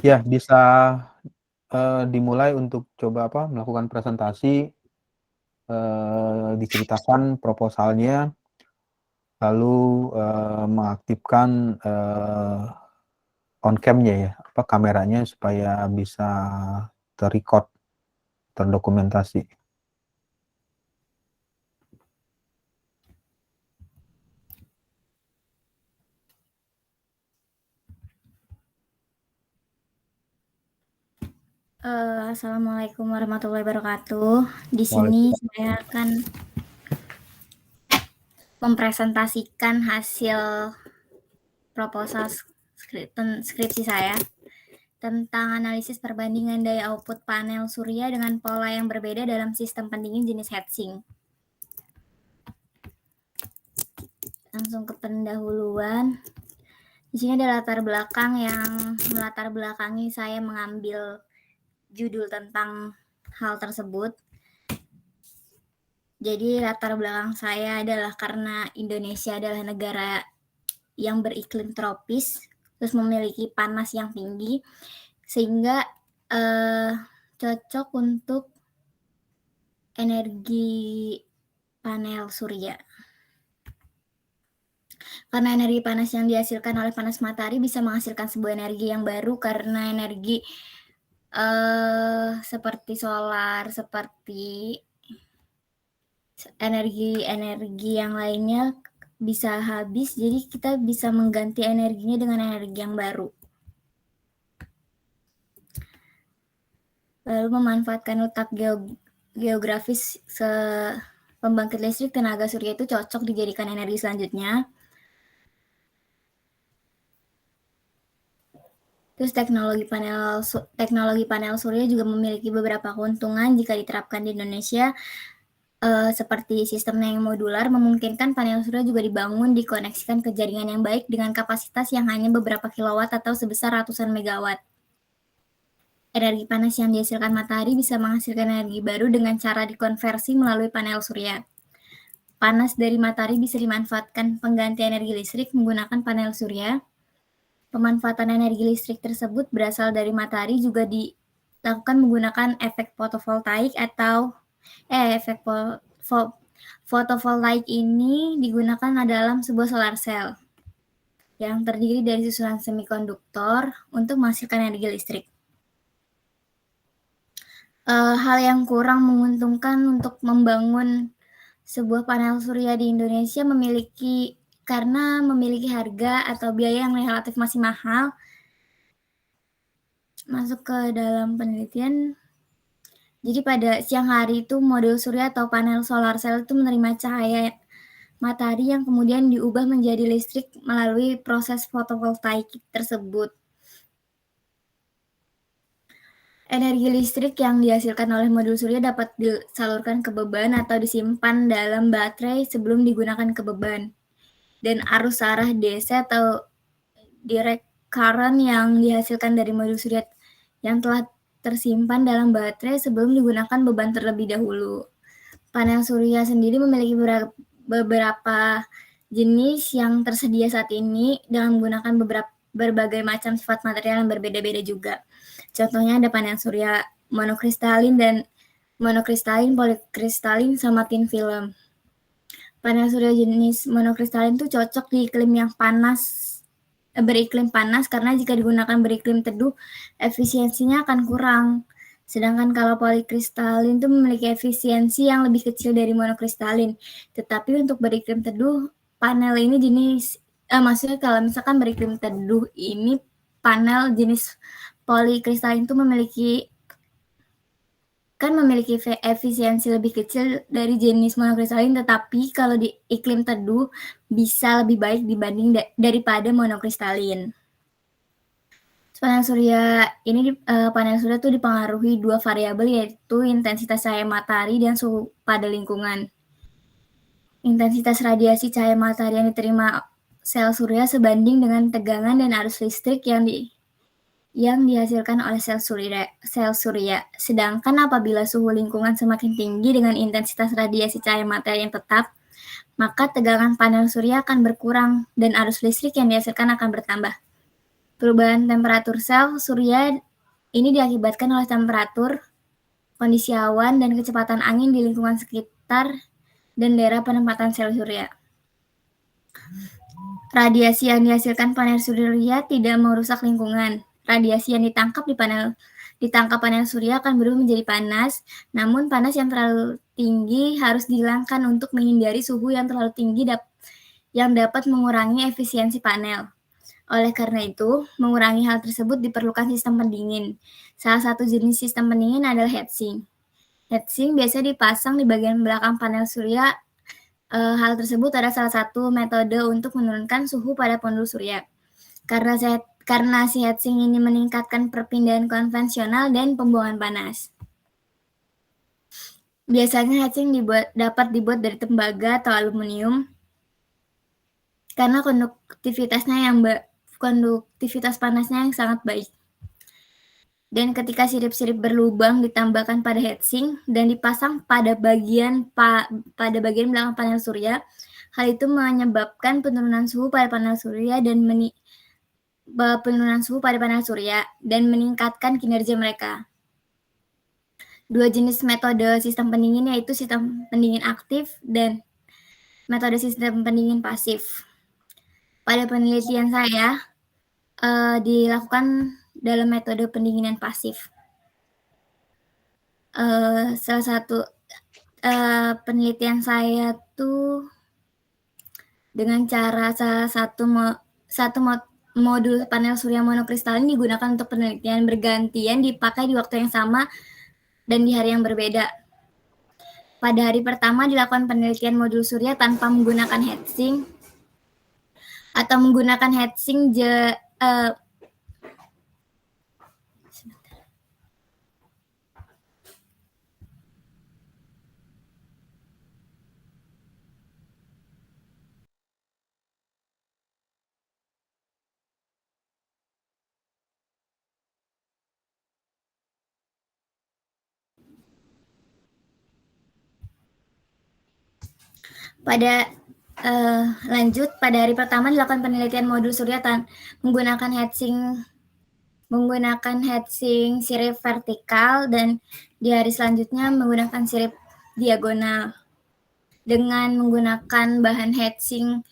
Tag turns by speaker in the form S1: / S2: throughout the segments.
S1: Ya, bisa dimulai untuk coba melakukan presentasi, diceritakan proposalnya, lalu mengaktifkan on cam-nya ya, kameranya supaya bisa terrecord, terdokumentasi.
S2: Assalamualaikum warahmatullahi wabarakatuh. Di sini saya akan mempresentasikan hasil proposal skripsi saya tentang analisis perbandingan daya output panel surya dengan pola yang berbeda dalam sistem pendingin jenis heatsink. Langsung ke pendahuluan. Di sini ada latar belakang yang melatar belakangi saya mengambil judul tentang hal tersebut. Jadi latar belakang saya adalah karena Indonesia adalah negara yang beriklim tropis, terus memiliki panas yang tinggi, sehingga cocok untuk energi panel surya. Karena energi panas yang dihasilkan oleh panas matahari bisa menghasilkan sebuah energi yang baru karena energi seperti solar, seperti energi yang lainnya bisa habis, jadi kita bisa mengganti energinya dengan energi yang baru. Lalu memanfaatkan letak geografis pembangkit listrik tenaga surya itu cocok dijadikan energi selanjutnya. Terus teknologi panel surya juga memiliki beberapa keuntungan jika diterapkan di Indonesia, seperti sistemnya yang modular, memungkinkan panel surya juga dibangun dikoneksikan ke jaringan yang baik dengan kapasitas yang hanya beberapa kilowatt atau sebesar ratusan megawatt. Energi panas yang dihasilkan matahari bisa menghasilkan energi baru dengan cara dikonversi melalui panel surya. Panas dari matahari bisa dimanfaatkan pengganti energi listrik menggunakan panel surya. Pemanfaatan energi listrik tersebut berasal dari matahari juga dilakukan menggunakan efek fotovoltaik atau efek fotovoltaik ini digunakan dalam sebuah solar cell yang terdiri dari susunan semikonduktor untuk menghasilkan energi listrik. Hal yang kurang menguntungkan untuk membangun sebuah panel surya di Indonesia karena memiliki harga atau biaya yang relatif masih mahal. Masuk ke dalam penelitian. Jadi pada siang hari itu modul surya atau panel solar cell itu menerima cahaya matahari yang kemudian diubah menjadi listrik melalui proses fotovoltaik tersebut. Energi listrik yang dihasilkan oleh modul surya dapat disalurkan ke beban atau disimpan dalam baterai sebelum digunakan ke beban. Dan arus arah DC atau direct current yang dihasilkan dari modul surya yang telah tersimpan dalam baterai sebelum digunakan beban terlebih dahulu. Panel surya sendiri memiliki beberapa jenis yang tersedia saat ini dengan menggunakan berbagai macam sifat material yang berbeda-beda juga. Contohnya ada panel surya monokristalin, polikristalin, sama thin film. Panel surya jenis monokristalin itu cocok di iklim yang beriklim panas karena jika digunakan beriklim teduh, efisiensinya akan kurang. Sedangkan kalau polikristalin itu memiliki efisiensi yang lebih kecil dari monokristalin. Tetapi untuk beriklim teduh, panel ini maksudnya kalau misalkan beriklim teduh ini panel jenis polikristalin itu memiliki efisiensi lebih kecil dari jenis monokristalin, tetapi kalau di iklim teduh bisa lebih baik daripada monokristalin. Panel surya itu dipengaruhi dua variabel, yaitu intensitas cahaya matahari dan suhu pada lingkungan. Intensitas radiasi cahaya matahari yang diterima sel surya sebanding dengan tegangan dan arus listrik yang dihasilkan oleh sel surya. Sedangkan apabila suhu lingkungan semakin tinggi dengan intensitas radiasi cahaya matahari yang tetap, maka tegangan panel surya akan berkurang dan arus listrik yang dihasilkan akan bertambah. Perubahan temperatur sel surya ini diakibatkan oleh temperatur, kondisi awan, dan kecepatan angin di lingkungan sekitar dan daerah penempatan sel surya. Radiasi yang dihasilkan panel surya tidak merusak lingkungan. Radiasi yang ditangkap panel surya akan berubah menjadi panas, namun panas yang terlalu tinggi harus dihilangkan untuk menghindari suhu yang terlalu tinggi yang dapat mengurangi efisiensi panel. Oleh karena itu, mengurangi hal tersebut diperlukan sistem pendingin. Salah satu jenis sistem pendingin adalah heatsink. Heatsink biasa dipasang di bagian belakang panel surya. Hal tersebut adalah salah satu metode untuk menurunkan suhu pada panel surya. Karena si heatsink ini meningkatkan perpindahan konvensional dan pembuangan panas. Biasanya heatsink dapat dibuat dari tembaga atau aluminium karena konduktivitas panasnya yang sangat baik. Dan ketika sirip-sirip berlubang ditambahkan pada heatsink dan dipasang pada bagian belakang panel surya, hal itu menyebabkan penurunan suhu pada panel surya dan meningkatkan kinerja mereka. Dua jenis metode sistem pendingin yaitu sistem pendingin aktif dan metode sistem pendingin pasif. Pada penelitian saya, dilakukan dalam metode pendinginan pasif. Salah satu penelitian saya tuh dengan cara salah satu modul panel surya monokristalin digunakan untuk penelitian bergantian dipakai di waktu yang sama dan di hari yang berbeda. Pada hari pertama dilakukan penelitian modul surya tanpa menggunakan heatsink atau menggunakan heatsink pada hari pertama dilakukan penelitian modul surya menggunakan heatsink sirip vertikal dan di hari selanjutnya menggunakan sirip diagonal dengan menggunakan bahan heatsink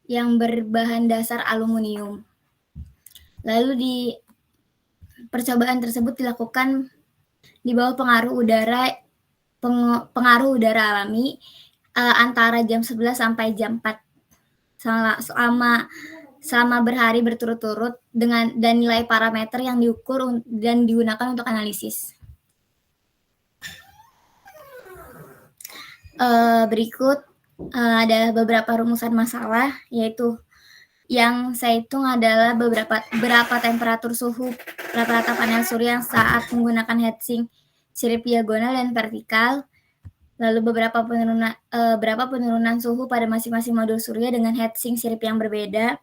S2: yang berbahan dasar aluminium. Lalu percobaan tersebut dilakukan di bawah pengaruh udara alami antara jam 11 sampai jam 4 selama berhari berturut-turut dan nilai parameter yang diukur dan digunakan untuk analisis. Berikut adalah beberapa rumusan masalah, yaitu yang saya hitung adalah berapa temperatur suhu rata-rata panel surya saat menggunakan heatsink sirip diagonal dan vertikal, lalu berapa penurunan suhu pada masing-masing modul surya dengan heatsink sirip yang berbeda,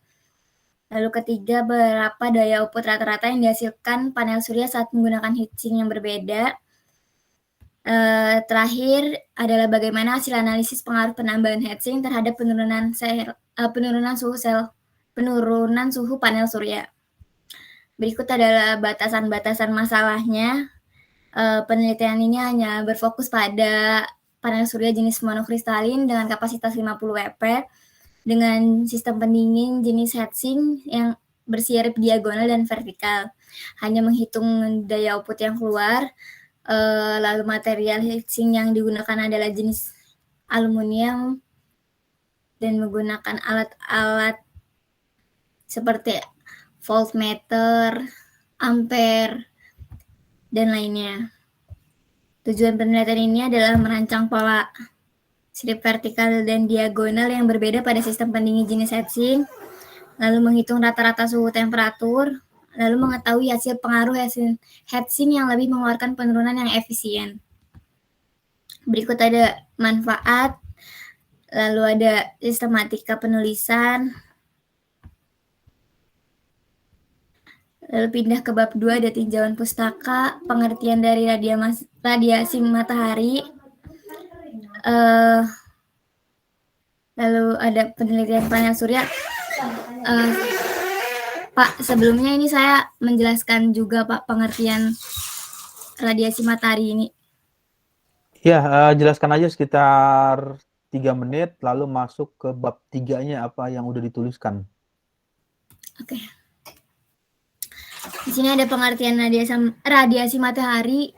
S2: lalu ketiga berapa daya output rata-rata yang dihasilkan panel surya saat menggunakan heatsink yang berbeda. Terakhir adalah bagaimana hasil analisis pengaruh penambahan heatsink terhadap penurunan suhu panel surya. Berikut adalah batasan-batasan masalahnya. Penelitian ini hanya berfokus pada panel surya jenis monokristalin dengan kapasitas 50 WP dengan sistem pendingin jenis heatsink yang bersirip diagonal dan vertikal. Hanya menghitung daya output yang keluar. Lalu material heatsink yang digunakan adalah jenis aluminium dan menggunakan alat-alat seperti voltmeter, ampere, dan lainnya. Tujuan penelitian ini adalah merancang pola sirip vertikal dan diagonal yang berbeda pada sistem pendingin jenis heatsink, lalu menghitung rata-rata suhu temperatur, lalu mengetahui hasil pengaruh heatsink yang lebih mengeluarkan penurunan yang efisien. Berikut ada manfaat, lalu ada sistematika penulisan, lalu pindah ke bab 2 ada tinjauan pustaka, pengertian dari radiasi matahari, lalu ada penelitian panel surya. Pak, sebelumnya ini saya menjelaskan juga Pak pengertian radiasi matahari ini.
S1: Ya, jelaskan aja sekitar 3 menit, lalu masuk ke bab 3-nya apa yang udah dituliskan.
S2: Oke. Di sini ada pengertian radiasi matahari.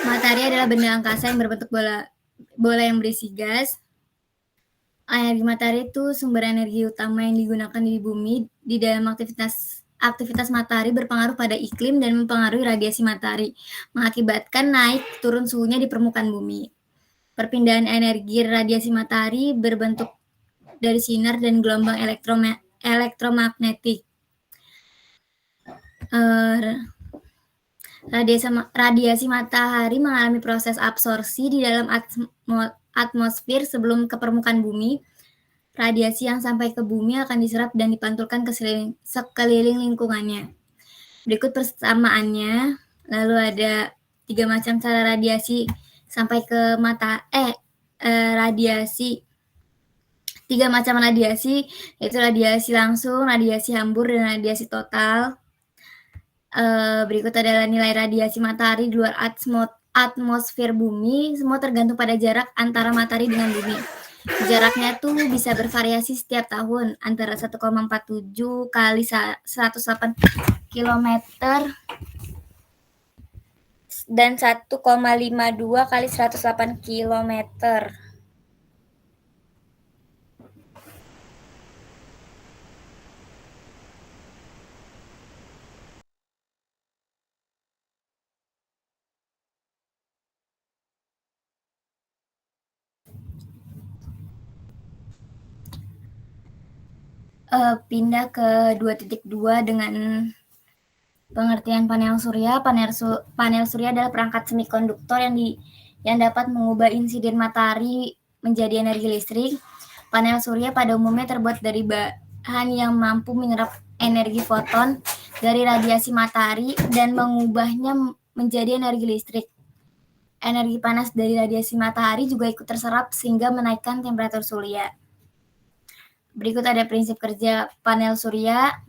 S2: Matahari adalah benda angkasa yang berbentuk bola yang berisi gas. Energi matahari itu sumber energi utama yang digunakan di bumi. Di dalam aktivitas matahari berpengaruh pada iklim dan mempengaruhi radiasi matahari, mengakibatkan naik turun suhunya di permukaan bumi. Perpindahan energi radiasi matahari berbentuk dari sinar dan gelombang elektromagnetik. Radiasi matahari mengalami proses absorpsi di dalam atmosfer sebelum ke permukaan bumi. Radiasi yang sampai ke bumi akan diserap dan dipantulkan ke sekeliling lingkungannya. Berikut persamaannya. Lalu ada 3 macam cara radiasi sampai ke radiasi. 3 macam radiasi, yaitu radiasi langsung, radiasi hambur, dan radiasi total. Berikut adalah nilai radiasi matahari di luar atmosfer bumi. Semua tergantung pada jarak antara matahari dengan bumi. Jaraknya tuh bisa bervariasi setiap tahun antara 1,47 kali 108 km dan 1,52 kali 108 km. Pindah ke 2.2 dengan pengertian panel surya. Panel surya adalah perangkat semikonduktor yang dapat mengubah insiden matahari menjadi energi listrik. Panel surya pada umumnya terbuat dari bahan yang mampu menyerap energi foton dari radiasi matahari dan mengubahnya menjadi energi listrik. Energi panas dari radiasi matahari juga ikut terserap sehingga menaikkan temperatur surya. Berikut ada prinsip kerja panel surya.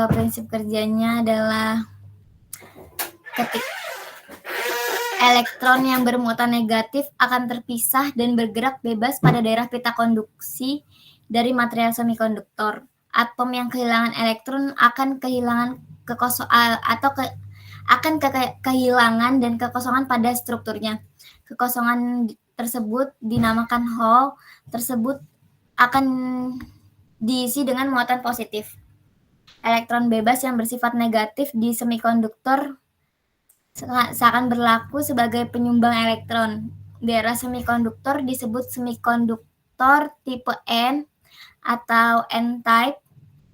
S2: Prinsip kerjanya adalah elektron yang bermuatan negatif akan terpisah dan bergerak bebas pada daerah pita konduksi dari material semikonduktor. Atom yang kehilangan elektron akan kehilangan kehilangan dan kekosongan pada strukturnya. Kekosongan tersebut dinamakan hole. Tersebut akan diisi dengan muatan positif. Elektron bebas yang bersifat negatif di semikonduktor seakan berlaku sebagai penyumbang elektron. Daerah semikonduktor disebut semikonduktor tipe N atau N-type,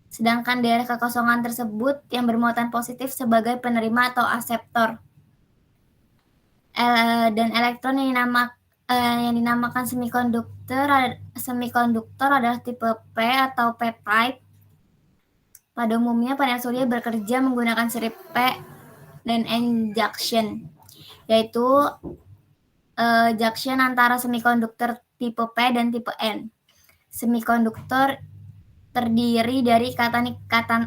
S2: sedangkan daerah kekosongan tersebut yang bermuatan positif sebagai penerima atau akseptor. Dan elektron yang dinamakan semikonduktor adalah tipe P atau P-type. Pada umumnya panel surya bekerja menggunakan sirip P dan N junction, yaitu junction antara semikonduktor tipe P dan tipe N. Semikonduktor terdiri dari ikatan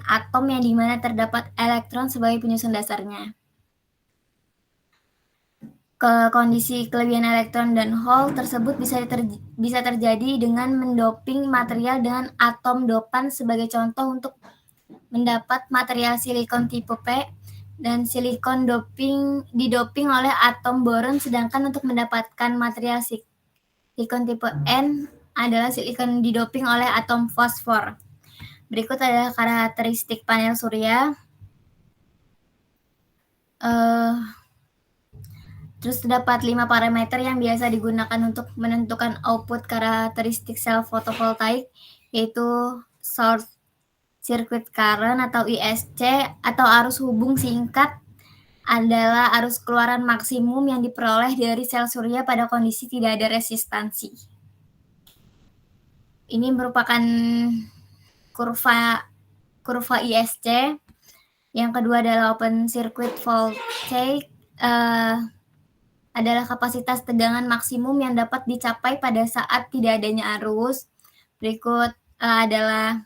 S2: atom yang dimana terdapat elektron sebagai penyusun dasarnya. Kondisi kelebihan elektron dan hole tersebut bisa terjadi dengan mendoping material dengan atom dopan. Sebagai contoh, untuk mendapat material silikon tipe P dan silikon didoping oleh atom boron, sedangkan untuk mendapatkan material silikon tipe N adalah silikon didoping oleh atom fosfor. Berikut adalah karakteristik panel surya. Terus terdapat 5 parameter yang biasa digunakan untuk menentukan output karakteristik sel fotovoltaik, yaitu source circuit current atau ISC atau arus hubung singkat adalah arus keluaran maksimum yang diperoleh dari sel surya pada kondisi tidak ada resistansi. Ini merupakan kurva ISC. Yang kedua adalah open circuit voltage adalah kapasitas tegangan maksimum yang dapat dicapai pada saat tidak adanya arus. Berikut adalah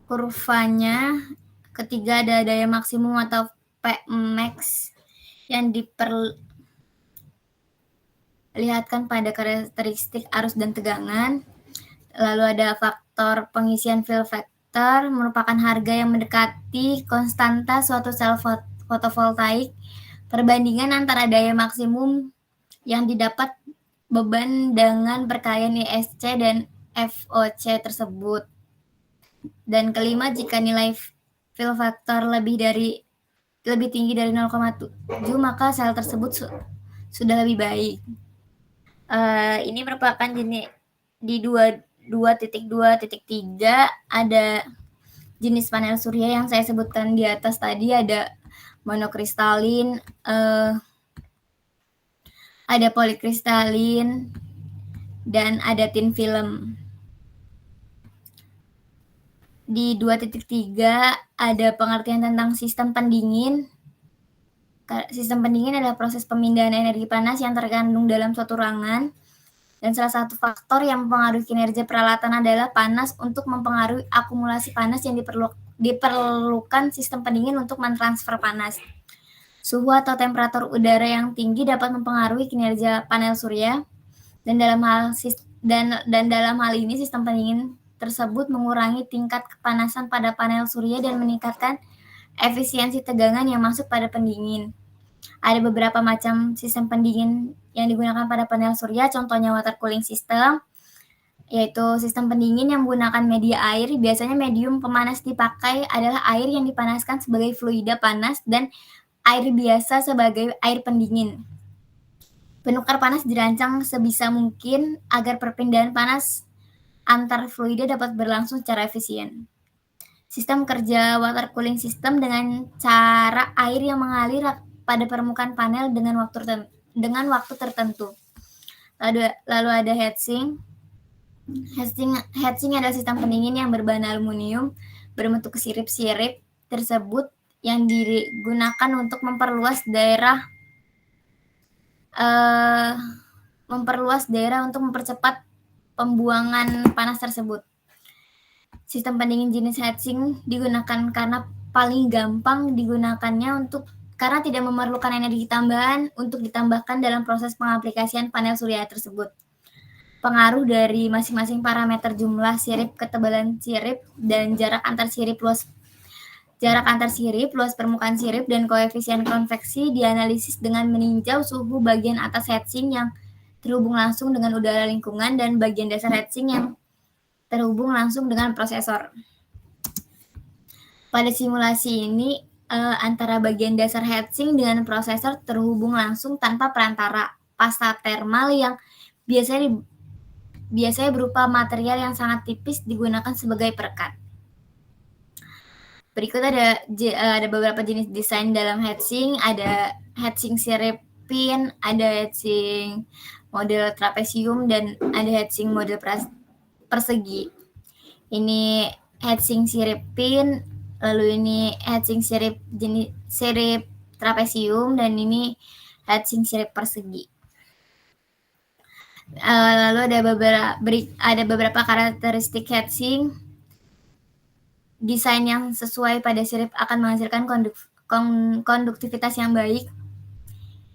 S2: kurvanya. Ketiga ada daya maksimum atau Pmax yang diperlihatkan pada karakteristik arus dan tegangan. Lalu ada faktor pengisian fill factor, merupakan harga yang mendekati konstanta suatu sel fotovoltaik, perbandingan antara daya maksimum yang didapat beban dengan perkalian ISC dan FOC tersebut. Dan kelima, jika nilai fill factor lebih tinggi dari 0,7, maka sel tersebut sudah lebih baik. Ini merupakan jenis di 2.2.3 ada jenis panel surya yang saya sebutkan di atas tadi, ada monokristalin, ada polikristalin, dan ada thin film. Di 2.3 ada pengertian tentang sistem pendingin. Sistem pendingin adalah proses pemindahan energi panas yang terkandung dalam suatu ruangan, dan salah satu faktor yang mempengaruhi kinerja peralatan adalah panas. Untuk mempengaruhi akumulasi panas yang diperlukan sistem pendingin untuk mentransfer panas. Suhu atau temperatur udara yang tinggi dapat mempengaruhi kinerja panel surya, dan dalam hal ini sistem pendingin tersebut mengurangi tingkat kepanasan pada panel surya dan meningkatkan efisiensi tegangan yang masuk pada pendingin. Ada beberapa macam sistem pendingin yang digunakan pada panel surya, contohnya water cooling system, yaitu sistem pendingin yang menggunakan media air. Biasanya medium pemanas dipakai adalah air yang dipanaskan sebagai fluida panas dan air biasa sebagai air pendingin. Penukar panas dirancang sebisa mungkin agar perpindahan panas antar fluida dapat berlangsung secara efisien. Sistem kerja water cooling system dengan cara air yang mengalir pada permukaan panel dengan waktu tertentu. Lalu ada heatsink. Heatsink adalah sistem pendingin yang berbahan aluminium berbentuk sirip-sirip tersebut yang digunakan untuk memperluas daerah untuk mempercepat pembuangan panas tersebut. Sistem pendingin jenis heatsink digunakan karena paling gampang digunakannya karena tidak memerlukan energi tambahan untuk ditambahkan dalam proses pengaplikasian panel surya tersebut. Pengaruh dari masing-masing parameter jumlah sirip, ketebalan sirip, dan jarak antar sirip, luas permukaan sirip, dan koefisien konveksi dianalisis dengan meninjau suhu bagian atas heatsink yang terhubung langsung dengan udara lingkungan dan bagian dasar heatsink yang terhubung langsung dengan prosesor. Pada simulasi ini, antara bagian dasar heatsink dengan prosesor terhubung langsung tanpa perantara. Pasta thermal yang biasanya berupa material yang sangat tipis digunakan sebagai perekat. Berikut ada beberapa jenis desain dalam heatsink. Ada heatsink sirip pin, ada heatsink model trapesium, dan ada heatsink model persegi. Ini heatsink sirip pin, lalu ini heatsink sirip trapesium, dan ini heatsink sirip persegi. Lalu ada beberapa karakteristik heatsink. Desain yang sesuai pada sirip akan menghasilkan konduktivitas yang baik.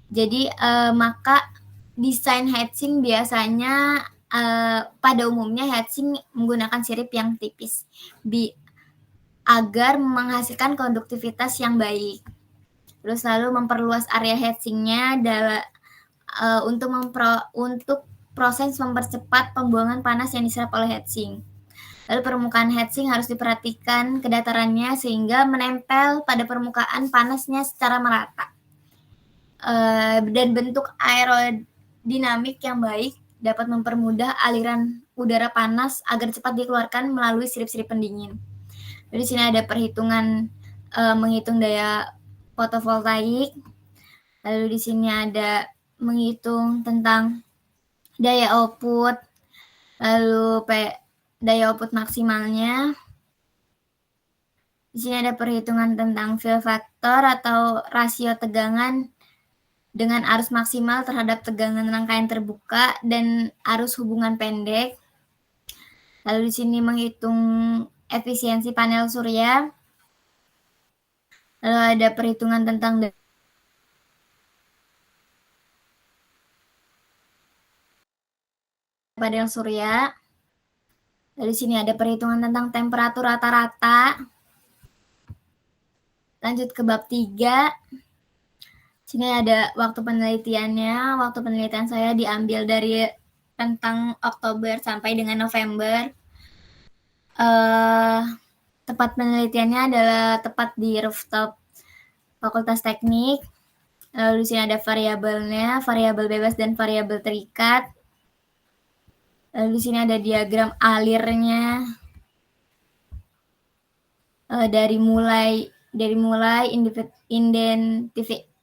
S2: Jadi maka desain heatsink biasanya pada umumnya heatsink menggunakan sirip yang tipis agar menghasilkan konduktivitas yang baik. Terus lalu memperluas area heatsinknya untuk proses mempercepat pembuangan panas yang diserap oleh heatsink. Lalu permukaan heatsink harus diperhatikan kedatarannya sehingga menempel pada permukaan panasnya secara merata. Dan bentuk aerodinamik yang baik dapat mempermudah aliran udara panas agar cepat dikeluarkan melalui sirip-sirip pendingin. Jadi di sini ada perhitungan menghitung daya fotovoltaik. Lalu di sini ada menghitung tentang daya output, lalu daya output maksimalnya. Di sini ada perhitungan tentang fill factor. faktor atau rasio tegangan dengan arus maksimal terhadap tegangan rangkaian terbuka dan arus hubungan pendek. Lalu di sini menghitung efisiensi panel surya. Lalu ada perhitungan tentang panel surya. Lalu di sini ada perhitungan tentang temperatur rata-rata. Lanjut ke bab 3. Sini ada waktu penelitiannya. Waktu penelitian saya diambil dari rentang Oktober sampai dengan November. Tempat penelitiannya adalah tepat di rooftop Fakultas Teknik. Lalu di sini ada variabelnya, variabel bebas dan variabel terikat. Lalu di sini ada diagram alirnya. Dari mulai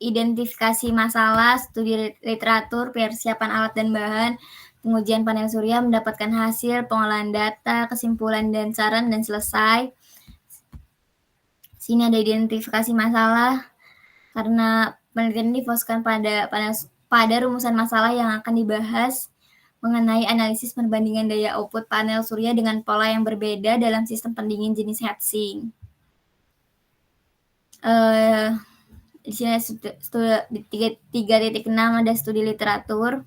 S2: identifikasi masalah, studi literatur, persiapan alat dan bahan, pengujian panel surya, mendapatkan hasil, pengolahan data, kesimpulan dan saran, dan selesai. Sini ada identifikasi masalah, karena penelitian difokuskan pada rumusan masalah yang akan dibahas mengenai analisis perbandingan daya output panel surya dengan pola yang berbeda dalam sistem pendingin jenis heatsink. Di sini 3.6 ada studi literatur.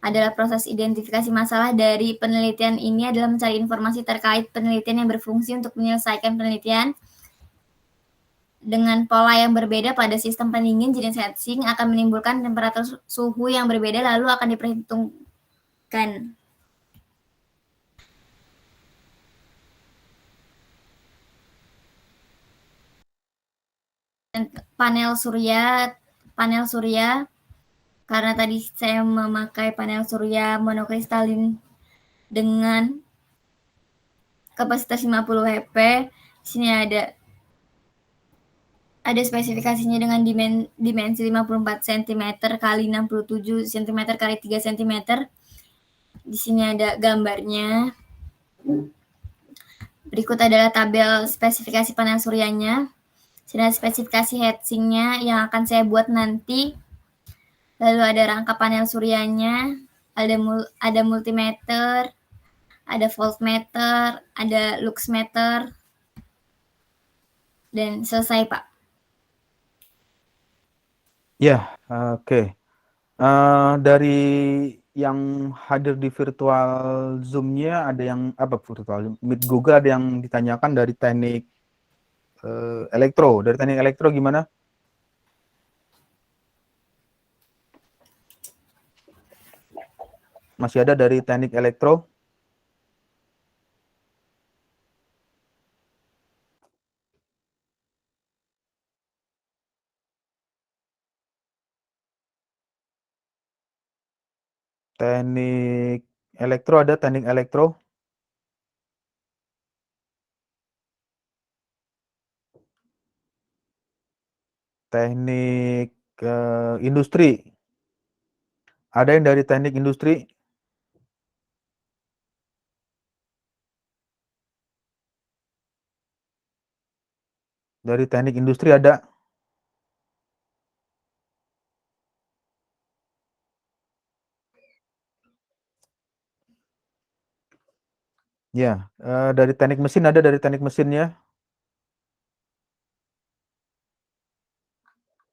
S2: Adalah proses identifikasi masalah dari penelitian ini adalah mencari informasi terkait penelitian yang berfungsi untuk menyelesaikan penelitian dengan pola yang berbeda pada sistem pendingin jenis heatsink akan menimbulkan temperatur suhu yang berbeda lalu akan diperhitungkan. Panel surya, karena tadi saya memakai panel surya monokristalin dengan kapasitas 50 HP. Di sini ada spesifikasinya dengan dimensi 54 cm kali 67 cm kali 3 cm. Di sini ada gambarnya. Berikut adalah tabel spesifikasi panel suryanya. Sini ada spesifikasi heatsinknya yang akan saya buat nanti. Lalu ada rangka panel suryanya, ada multimeter, ada voltmeter, ada luxmeter, dan selesai, Pak.
S1: Ya, oke. Dari yang hadir di virtual Zoom-nya ada yang virtual Meet Google ada yang ditanyakan dari teknik elektro. Dari teknik elektro gimana? Masih ada dari teknik elektro? Teknik elektro ada teknik elektro? Teknik industri. Ada yang dari teknik industri? Dari teknik industri ada? Ya, dari teknik mesin ada dari teknik mesinnya?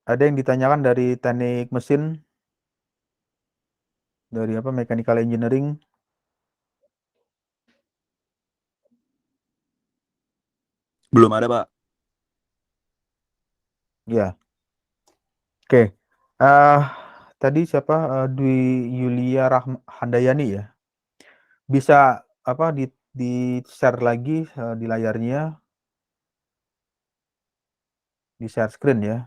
S1: Ada yang ditanyakan dari teknik mesin? Dari mechanical engineering?
S3: Belum ada, Pak.
S1: Ya. Oke. Tadi siapa? Dwi Yulia Handayani ya. Bisa di share lagi di layarnya, di share screen ya.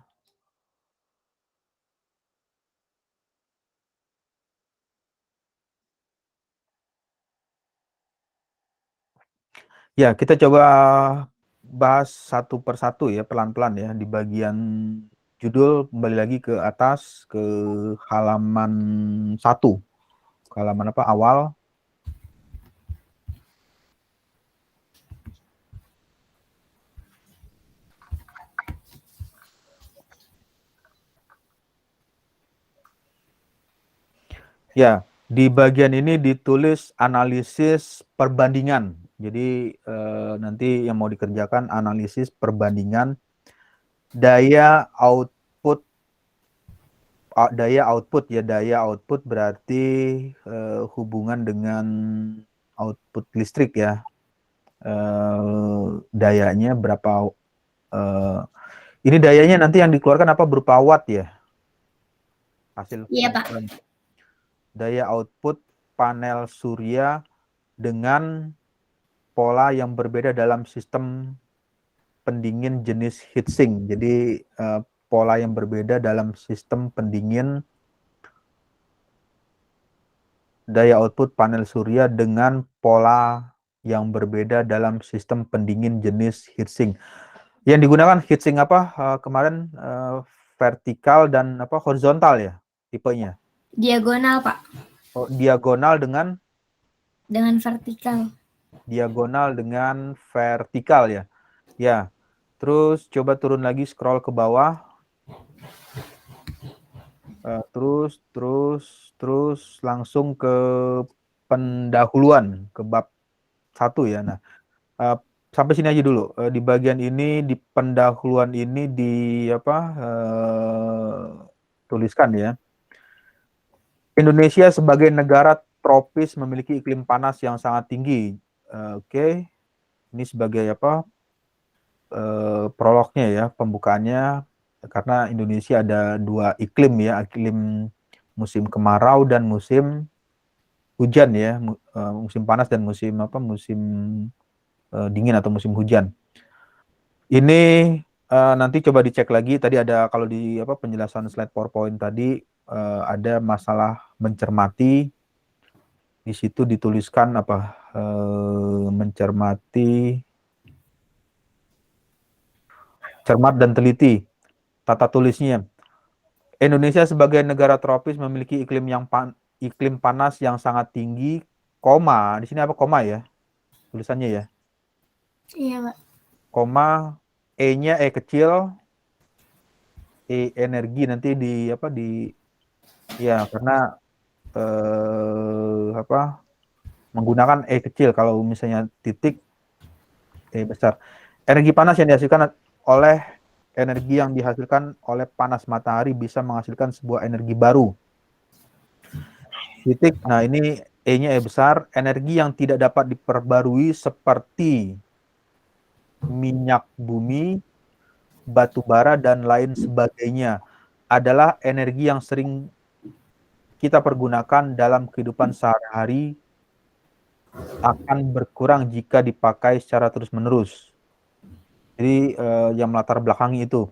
S1: Ya, kita coba bahas satu persatu ya, pelan-pelan ya. Di bagian judul kembali lagi ke atas ke halaman 1. Halaman awal. Ya, di bagian ini ditulis analisis perbandingan. Jadi nanti yang mau dikerjakan analisis perbandingan daya output ya, daya output berarti hubungan dengan output listrik ya. Dayanya berapa ini dayanya nanti yang dikeluarkan apa berupa watt ya? Hasil
S2: Iya, Pak.
S1: pengumpulan daya output panel surya dengan pola yang berbeda dalam sistem pendingin jenis heatsink. Jadi pola yang berbeda dalam sistem pendingin daya output panel surya dengan pola yang berbeda dalam sistem pendingin jenis heatsink. Yang digunakan heatsink apa kemarin vertikal dan apa horizontal ya tipenya?
S2: Diagonal, Pak.
S1: Oh, diagonal dengan
S2: vertikal.
S1: Diagonal dengan vertikal ya. Ya. Terus coba turun lagi scroll ke bawah. Terus langsung ke pendahuluan ke bab 1 ya. Nah, sampai sini aja dulu. Di bagian ini di pendahuluan ini tuliskan ya. Indonesia sebagai negara tropis memiliki iklim panas yang sangat tinggi. Oke. Ini sebagai prolognya ya, pembukaannya, karena Indonesia ada 2 iklim ya, iklim musim kemarau dan musim hujan ya, musim panas dan musim dingin atau musim hujan. Ini nanti coba dicek lagi, tadi ada kalau di penjelasan slide PowerPoint tadi ada masalah mencermati. Di situ dituliskan mencermati, cermat dan teliti. Tata tulisnya. Indonesia sebagai negara tropis memiliki iklim panas yang sangat tinggi, koma. Di sini apa koma ya? Tulisannya ya.
S2: Iya, Pak.
S1: Koma, E-nya E kecil, E energi nanti ya karena menggunakan E kecil, kalau misalnya titik E besar. Energi panas yang dihasilkan oleh panas matahari bisa menghasilkan sebuah energi baru. Titik. Nah, ini E-nya E besar. Energi yang tidak dapat diperbarui seperti minyak bumi, batu bara, dan lain sebagainya adalah energi yang sering kita pergunakan dalam kehidupan sehari-hari, akan berkurang jika dipakai secara terus-menerus. Jadi yang melatar belakangi itu.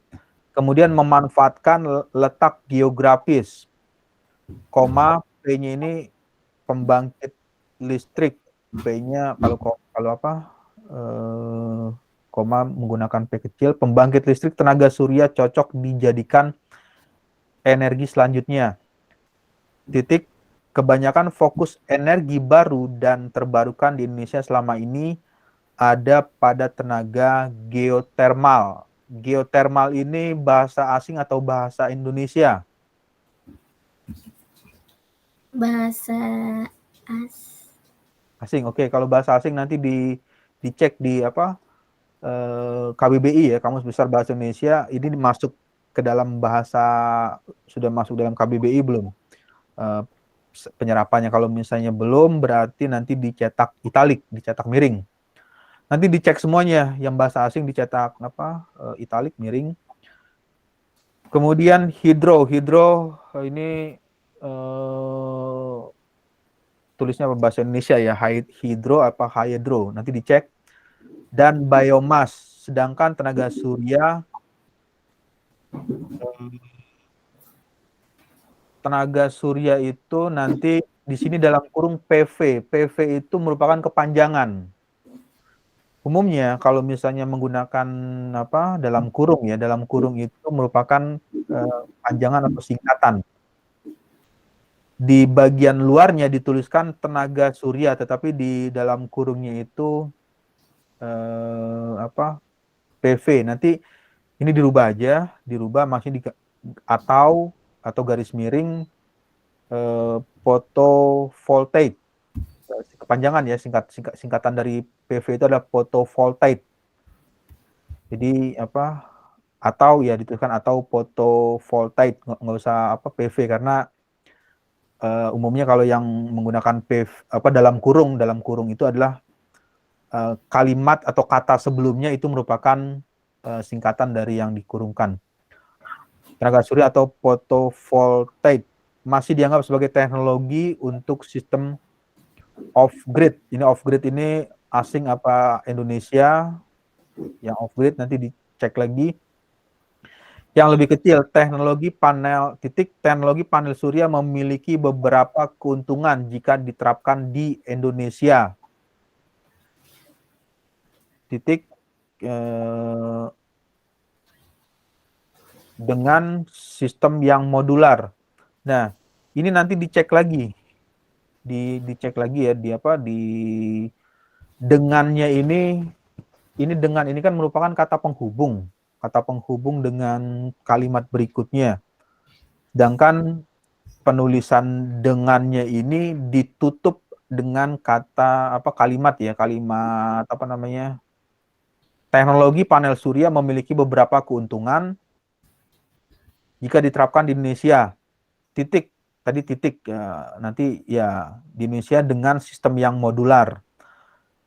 S1: Kemudian memanfaatkan letak geografis, koma, P-nya ini pembangkit listrik, P-nya koma menggunakan P kecil, pembangkit listrik tenaga surya cocok dijadikan energi selanjutnya. Titik. Kebanyakan fokus energi baru dan terbarukan di Indonesia selama ini ada pada tenaga geotermal. Geotermal ini bahasa asing atau bahasa Indonesia?
S2: Bahasa
S1: asing. Oke, kalau bahasa asing nanti dicek di KBBI ya, Kamus Besar Bahasa Indonesia. Ini masuk ke dalam sudah masuk dalam KBBI belum? Penyerapannya, kalau misalnya belum berarti nanti dicetak italik, dicetak miring. Nanti dicek semuanya, yang bahasa asing dicetak italik, miring. Kemudian hidro ini tulisnya bahasa Indonesia ya, hidro apa hydro, nanti dicek. Dan biomass, sedangkan tenaga surya itu nanti di sini dalam kurung PV. PV itu merupakan kepanjangan. Umumnya kalau misalnya menggunakan dalam kurung ya, dalam kurung itu merupakan panjangan atau singkatan. Di bagian luarnya dituliskan tenaga surya, tetapi di dalam kurungnya itu PV. Nanti ini dirubah aja, masih atau garis miring photovoltaic. Kepanjangan ya, singkatan dari PV itu adalah photovoltaic. Jadi apa? Atau ya dituliskan atau photovoltaic, nggak usah apa PV karena umumnya kalau yang menggunakan PV apa dalam kurung itu adalah kalimat atau kata sebelumnya itu merupakan singkatan dari yang dikurungkan. Tenaga surya atau photovoltaic masih dianggap sebagai teknologi untuk sistem off-grid. Ini off-grid ini asing apa Indonesia? Yang off-grid nanti dicek lagi. Yang lebih kecil, teknologi panel surya memiliki beberapa keuntungan jika diterapkan di Indonesia. Dengan sistem yang modular. Nah, ini nanti dicek lagi. Dicek lagi ya dengannya ini dengan ini kan merupakan kata penghubung dengan kalimat berikutnya. Sedangkan penulisan dengannya ini ditutup dengan kata kalimat teknologi panel surya memiliki beberapa keuntungan jika diterapkan di Indonesia. Nanti ya di Indonesia dengan sistem yang modular.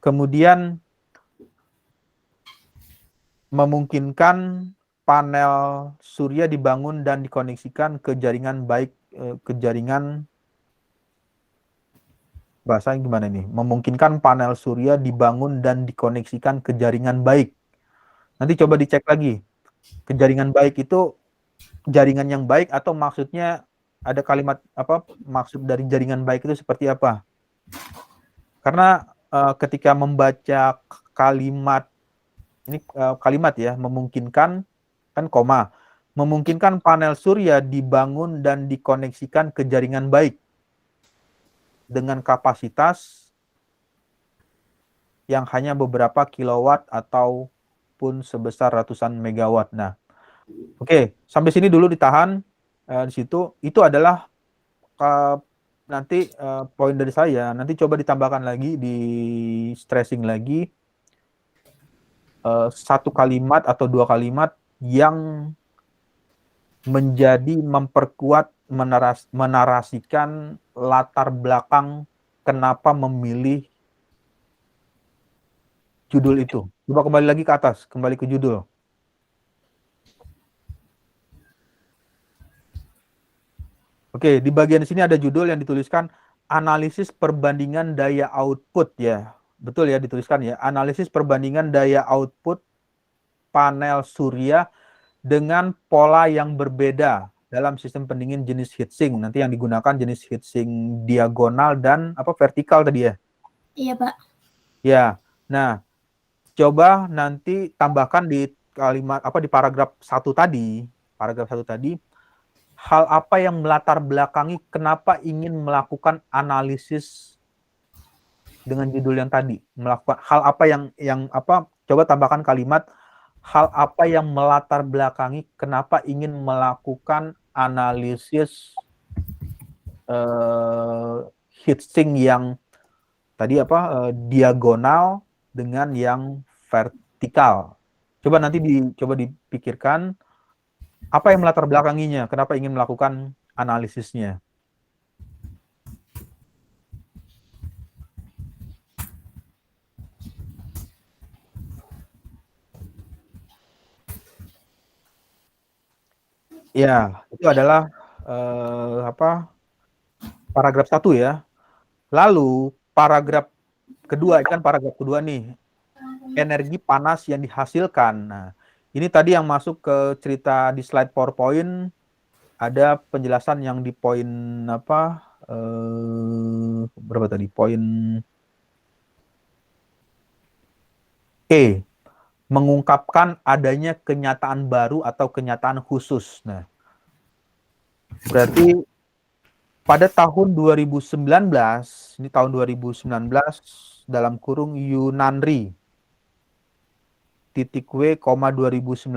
S1: Kemudian memungkinkan panel surya dibangun dan dikoneksikan ke jaringan baik bahasanya gimana nih? Memungkinkan panel surya dibangun dan dikoneksikan ke jaringan baik. Nanti coba dicek lagi. Ke jaringan baik itu jaringan yang baik atau maksudnya ada kalimat maksud dari jaringan baik itu seperti apa? Karena ketika membaca kalimat ini kalimat ya, memungkinkan kan koma, memungkinkan panel surya dibangun dan dikoneksikan ke jaringan baik dengan kapasitas yang hanya beberapa kilowatt ataupun sebesar ratusan megawatt. Nah, oke, sampai sini dulu ditahan. Di situ itu adalah nanti poin dari saya. Nanti coba ditambahkan lagi, di stressing lagi satu kalimat atau dua kalimat yang menjadi memperkuat menarasikan latar belakang kenapa memilih judul itu. Coba kembali lagi ke atas, kembali ke judul. Oke, di bagian sini ada judul yang dituliskan analisis perbandingan daya output ya. Betul ya dituliskan ya, analisis perbandingan daya output panel surya dengan pola yang berbeda dalam sistem pendingin jenis heatsink. Nanti yang digunakan jenis heatsink diagonal dan vertikal tadi ya?
S2: Iya, Pak.
S1: Ya. Nah, coba nanti tambahkan di kalimat di paragraf 1 tadi. Paragraf 1 tadi, hal apa yang melatar belakangi kenapa ingin melakukan analisis dengan judul yang tadi, melakukan hal apa yang coba tambahkan kalimat hal apa yang melatar belakangi kenapa ingin melakukan analisis heatsink yang tadi diagonal dengan yang vertikal. Coba nanti coba dipikirkan apa yang melatar belakanginya, kenapa ingin melakukan analisisnya. Ya, itu adalah paragraf 1 ya. Lalu paragraf kedua, kan paragraf kedua nih, energi panas yang dihasilkan. Nah, ini tadi yang masuk ke cerita di slide PowerPoint, ada penjelasan yang di poin berapa tadi? Poin E, mengungkapkan adanya kenyataan baru atau kenyataan khusus. Nah, berarti pada tahun 2019, ini tahun 2019 dalam kurung Yunanri .w, 2019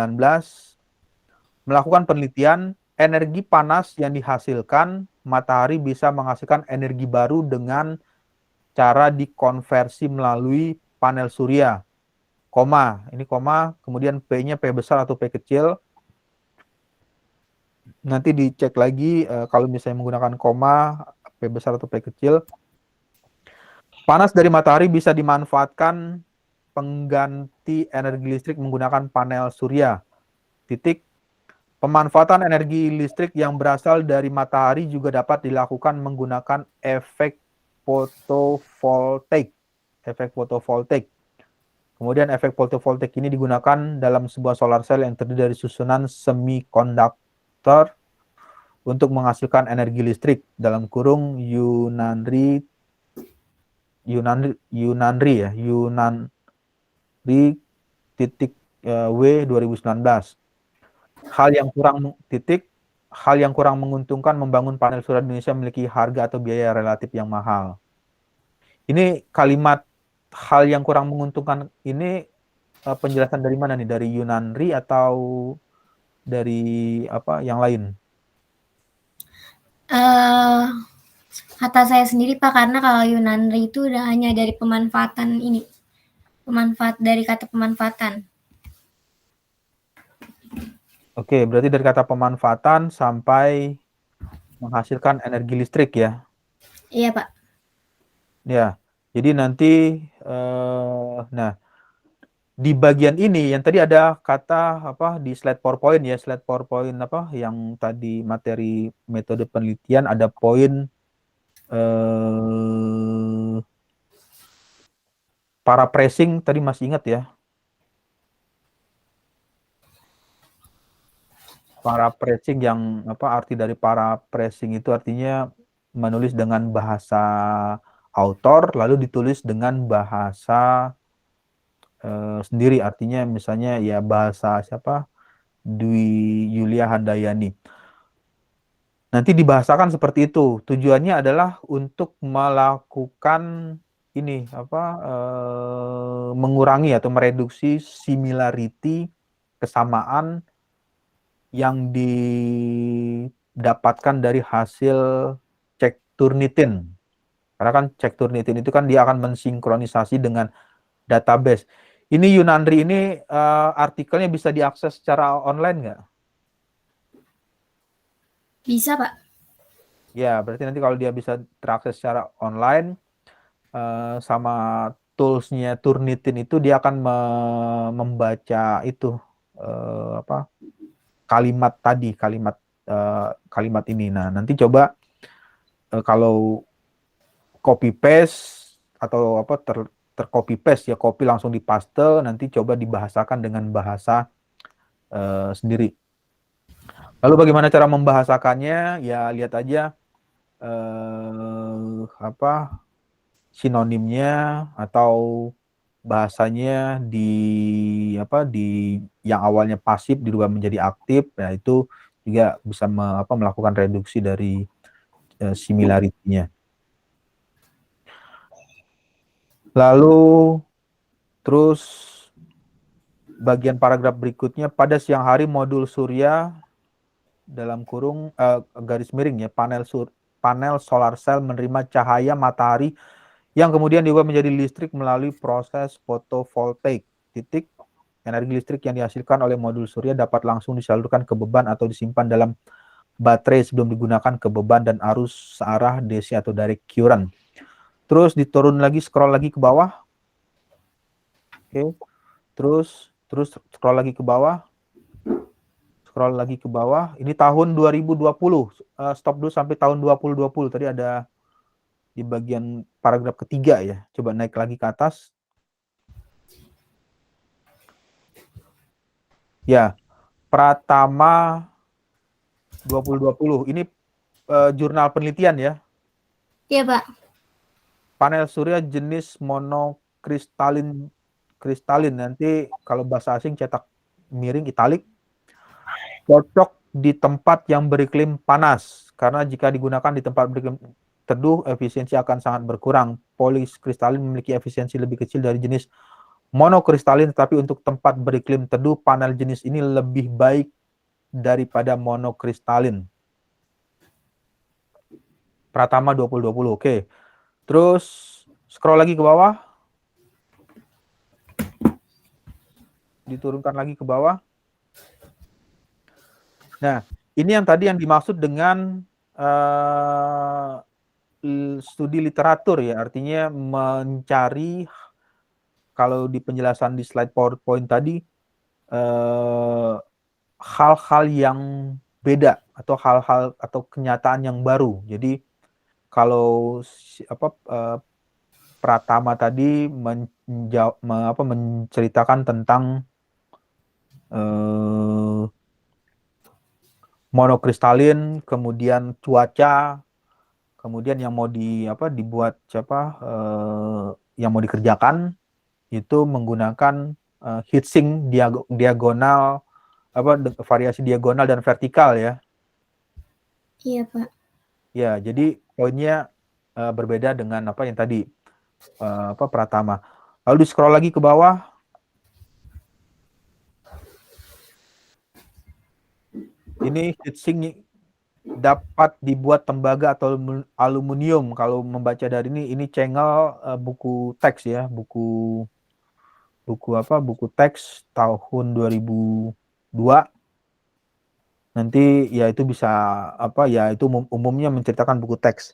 S1: melakukan penelitian energi panas yang dihasilkan matahari bisa menghasilkan energi baru dengan cara dikonversi melalui panel surya. Koma, ini koma, kemudian P-nya P besar atau P kecil. Nanti dicek lagi kalau misalnya menggunakan koma, P besar atau P kecil. Panas dari matahari bisa dimanfaatkan pengganti energi listrik menggunakan panel surya. Titik. Pemanfaatan energi listrik yang berasal dari matahari juga dapat dilakukan menggunakan efek fotovoltaik. Efek fotovoltaik. Kemudian efek fotovoltaik ini digunakan dalam sebuah solar cell yang terdiri dari susunan semikonduktor untuk menghasilkan energi listrik, dalam kurung Yunanri titik W 2019. Hal yang kurang menguntungkan membangun panel surya di Indonesia memiliki harga atau biaya relatif yang mahal. Ini kalimat hal yang kurang menguntungkan ini penjelasan dari mana nih? Dari Yunanri atau dari apa yang lain?
S2: Kata saya sendiri Pak, karena kalau Yunanri itu udah hanya dari pemanfaatan ini, dari kata pemanfaatan.
S1: Oke, berarti dari kata pemanfaatan sampai menghasilkan energi listrik ya?
S2: Iya Pak.
S1: Ya, jadi nanti, nah di bagian ini yang tadi ada kata apa di slide PowerPoint ya, slide PowerPoint apa yang tadi materi metode penelitian ada poin para pressing tadi masih ingat ya? Para pressing yang apa arti dari para pressing itu artinya menulis dengan bahasa author lalu ditulis dengan bahasa sendiri, artinya misalnya ya bahasa siapa Dwi Yulia Handayani. Nanti dibahasakan seperti itu. Tujuannya adalah untuk melakukan ini apa mengurangi atau mereduksi similarity, kesamaan yang didapatkan dari hasil cek Turnitin. Karena kan cek Turnitin itu kan dia akan mensinkronisasi dengan database. Ini Yunanri ini artikelnya bisa diakses secara online nggak?
S2: Bisa Pak.
S1: Ya, berarti nanti kalau dia bisa terakses secara online sama toolsnya Turnitin itu dia akan membaca itu apa kalimat tadi, kalimat ini. Nah, nanti coba kalau copy paste atau apa tercopy paste ya, copy langsung dipaste, nanti coba dibahasakan dengan bahasa sendiri. Lalu bagaimana cara membahasakannya? Ya lihat aja apa sinonimnya atau bahasanya di apa di yang awalnya pasif dirubah menjadi aktif, ya itu juga bisa melakukan reduksi dari similarity-nya. Lalu terus bagian paragraf berikutnya, pada siang hari modul surya dalam kurung garis miring ya panel solar cell menerima cahaya matahari yang kemudian diubah menjadi listrik melalui proses fotovoltaik. Titik. Energi listrik yang dihasilkan oleh modul surya dapat langsung disalurkan ke beban atau disimpan dalam baterai sebelum digunakan ke beban dan arus searah DC atau direct current. Terus diturun lagi, scroll lagi ke bawah. Oke. Terus scroll lagi ke bawah. Scroll lagi ke bawah. Ini tahun 2020. Stop dulu sampai tahun 2020. Tadi ada di bagian paragraf ketiga ya. Coba naik lagi ke atas. Ya, Pratama 2020. Ini jurnal penelitian ya.
S2: Iya Pak.
S1: Panel surya jenis monokristalin. Nanti kalau bahasa asing cetak miring italik. Cocok di tempat yang beriklim panas. Karena jika digunakan di tempat beriklim teduh, efisiensi akan sangat berkurang. Polikristalin memiliki efisiensi lebih kecil dari jenis monokristalin, tetapi untuk tempat beriklim teduh, panel jenis ini lebih baik daripada monokristalin. Pratama 2020. Oke. Terus scroll lagi ke bawah. Diturunkan lagi ke bawah. Nah, ini yang tadi yang dimaksud dengan studi literatur ya, artinya mencari, kalau di penjelasan di slide PowerPoint tadi, hal-hal yang beda atau hal-hal atau kenyataan yang baru. Jadi kalau Pratama tadi menceritakan tentang monokristalin, kemudian cuaca, kemudian yang mau dibuat yang mau dikerjakan itu menggunakan heatsink diagonal, variasi diagonal dan vertikal ya.
S2: Iya, Pak.
S1: Ya, jadi poinnya berbeda dengan apa yang tadi Pratama. Lalu di scroll lagi ke bawah. Ini heatsink dapat dibuat tembaga atau aluminium. Kalau membaca dari ini cengel buku teks ya, buku teks tahun 2002. Nanti ya itu bisa itu umumnya menceritakan buku teks.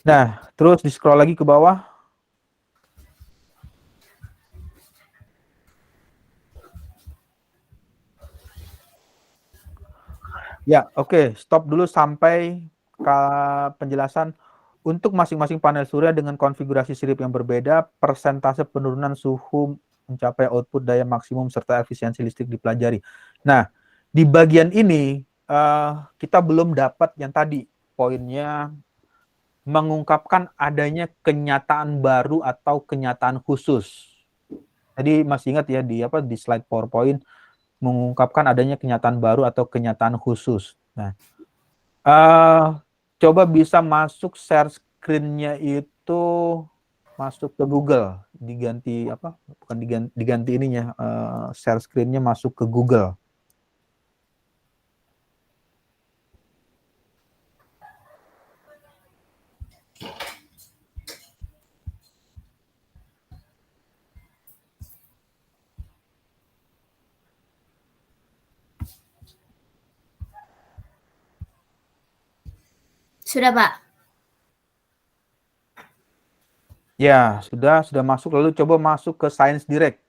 S1: Nah, terus di scroll lagi ke bawah. Ya, oke, stop dulu sampai ke penjelasan. Untuk masing-masing panel surya dengan konfigurasi sirip yang berbeda, persentase penurunan suhu mencapai output daya maksimum serta efisiensi listrik dipelajari. Nah, di bagian ini kita belum dapat yang tadi poinnya mengungkapkan adanya kenyataan baru atau kenyataan khusus. Tadi masih ingat ya di slide PowerPoint mengungkapkan adanya kenyataan baru atau kenyataan khusus. Nah, coba bisa masuk share screen-nya itu masuk ke Google, diganti diganti ininya, share screen-nya masuk ke Google.
S2: Sudah, Pak.
S1: Ya, sudah masuk. Lalu coba masuk ke Science Direct.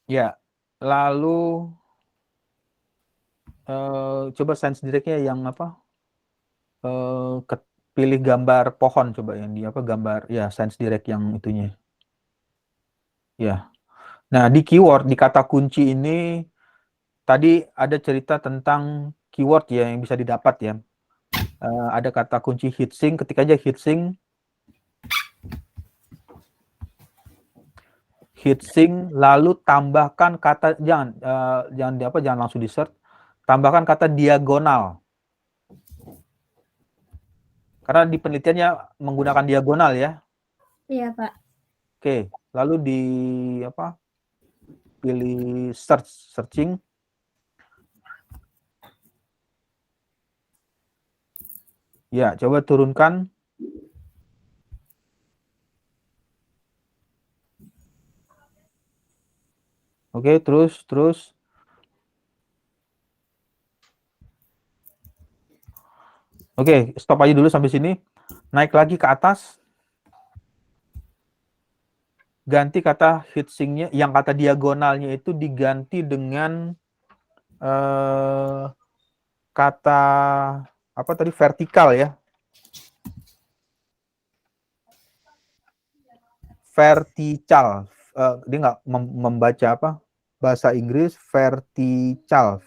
S1: Ya, lalu coba Science Direct-nya yang pilih gambar pohon, coba yang gambar ya Science Direct yang itunya. Ya. Nah, di keyword, di kata kunci ini tadi ada cerita tentang keyword ya yang bisa didapat ya. Ada kata kunci heatsink, ketik aja heatsink, lalu tambahkan kata jangan langsung di search, tambahkan kata diagonal. Karena di penelitiannya menggunakan diagonal ya.
S2: Iya, Pak.
S1: Oke, lalu pilih searching. Ya, coba turunkan. Oke, terus. Oke, stop aja dulu sampai sini. Naik lagi ke atas. Ganti kata heatsinknya, yang kata diagonalnya itu diganti dengan kata vertikal ya. Vertikal. Dia nggak membaca bahasa Inggris, vertikal.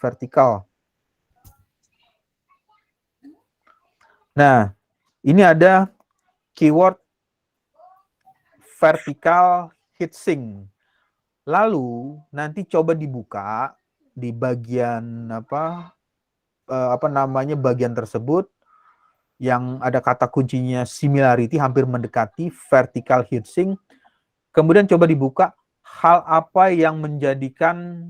S1: Nah, ini ada keyword vertikal heatsink. Lalu nanti coba dibuka di bagian bagian tersebut yang ada kata kuncinya similarity, hampir mendekati vertikal heatsink. Kemudian coba dibuka hal apa yang menjadikan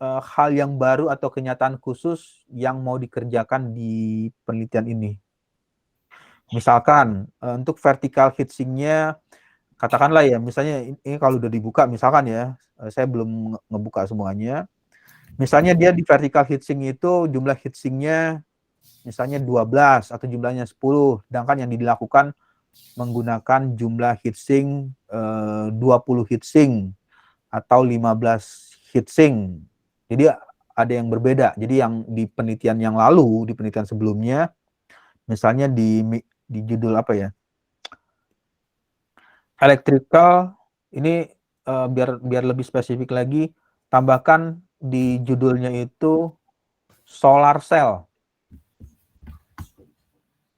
S1: hal yang baru atau kenyataan khusus yang mau dikerjakan di penelitian ini. Misalkan untuk vertical heatsinknya, katakanlah ya, misalnya ini kalau udah dibuka, misalkan ya, saya belum ngebuka semuanya. Misalnya dia di vertical heatsink itu jumlah heatsinknya misalnya 12 atau jumlahnya 10, sedangkan yang dilakukan menggunakan jumlah heatsink 20 heatsink atau 15 heatsink. Jadi ada yang berbeda. Jadi yang di penelitian yang lalu, di penelitian sebelumnya, misalnya di judul apa ya? Electrical, ini biar lebih spesifik lagi, tambahkan di judulnya itu solar cell.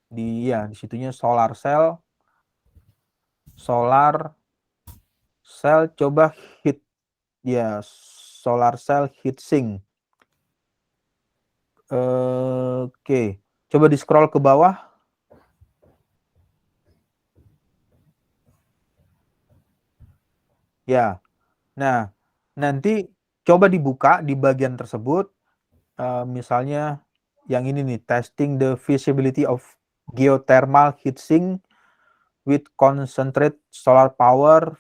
S1: Di situnya solar cell. Coba hit ya, solar cell heatsink. Oke, coba di scroll ke bawah. Ya, nah nanti coba dibuka di bagian tersebut, misalnya yang ini nih, testing the feasibility of geothermal heatsink with concentrated solar power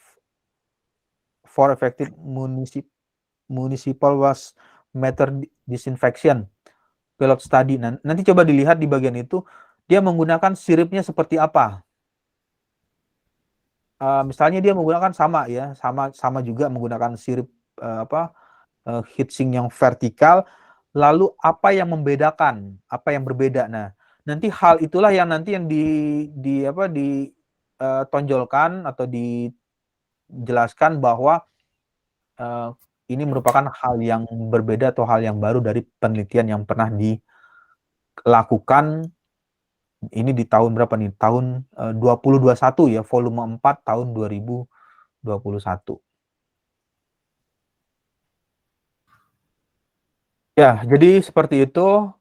S1: for effective municipal waste matter disinfection pilot study. Nanti coba dilihat di bagian itu dia menggunakan siripnya seperti apa. Misalnya dia menggunakan sama juga menggunakan sirip heatsink yang vertikal. Lalu apa yang membedakan, apa yang berbeda? Nah, nanti hal itulah yang nanti yang ditonjolkan atau dijelaskan bahwa ini merupakan hal yang berbeda atau hal yang baru dari penelitian yang pernah dilakukan. Ini di tahun berapa nih? Tahun 2021 ya, volume 4 tahun 2021. Ya, jadi seperti itu.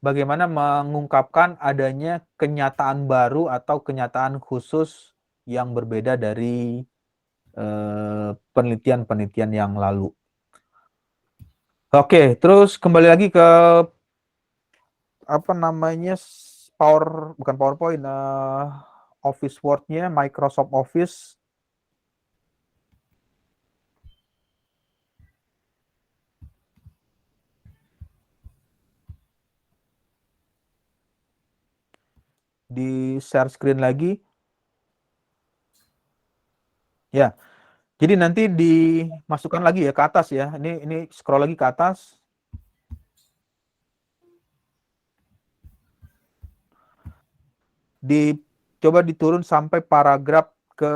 S1: Bagaimana mengungkapkan adanya kenyataan baru atau kenyataan khusus yang berbeda dari penelitian-penelitian yang lalu. Oke, terus kembali lagi ke bukan PowerPoint, Office Word-nya, Microsoft Office. Di share screen lagi. Ya, jadi nanti dimasukkan lagi ya ke atas ya. Ini scroll lagi ke atas. Coba diturun sampai paragraf ke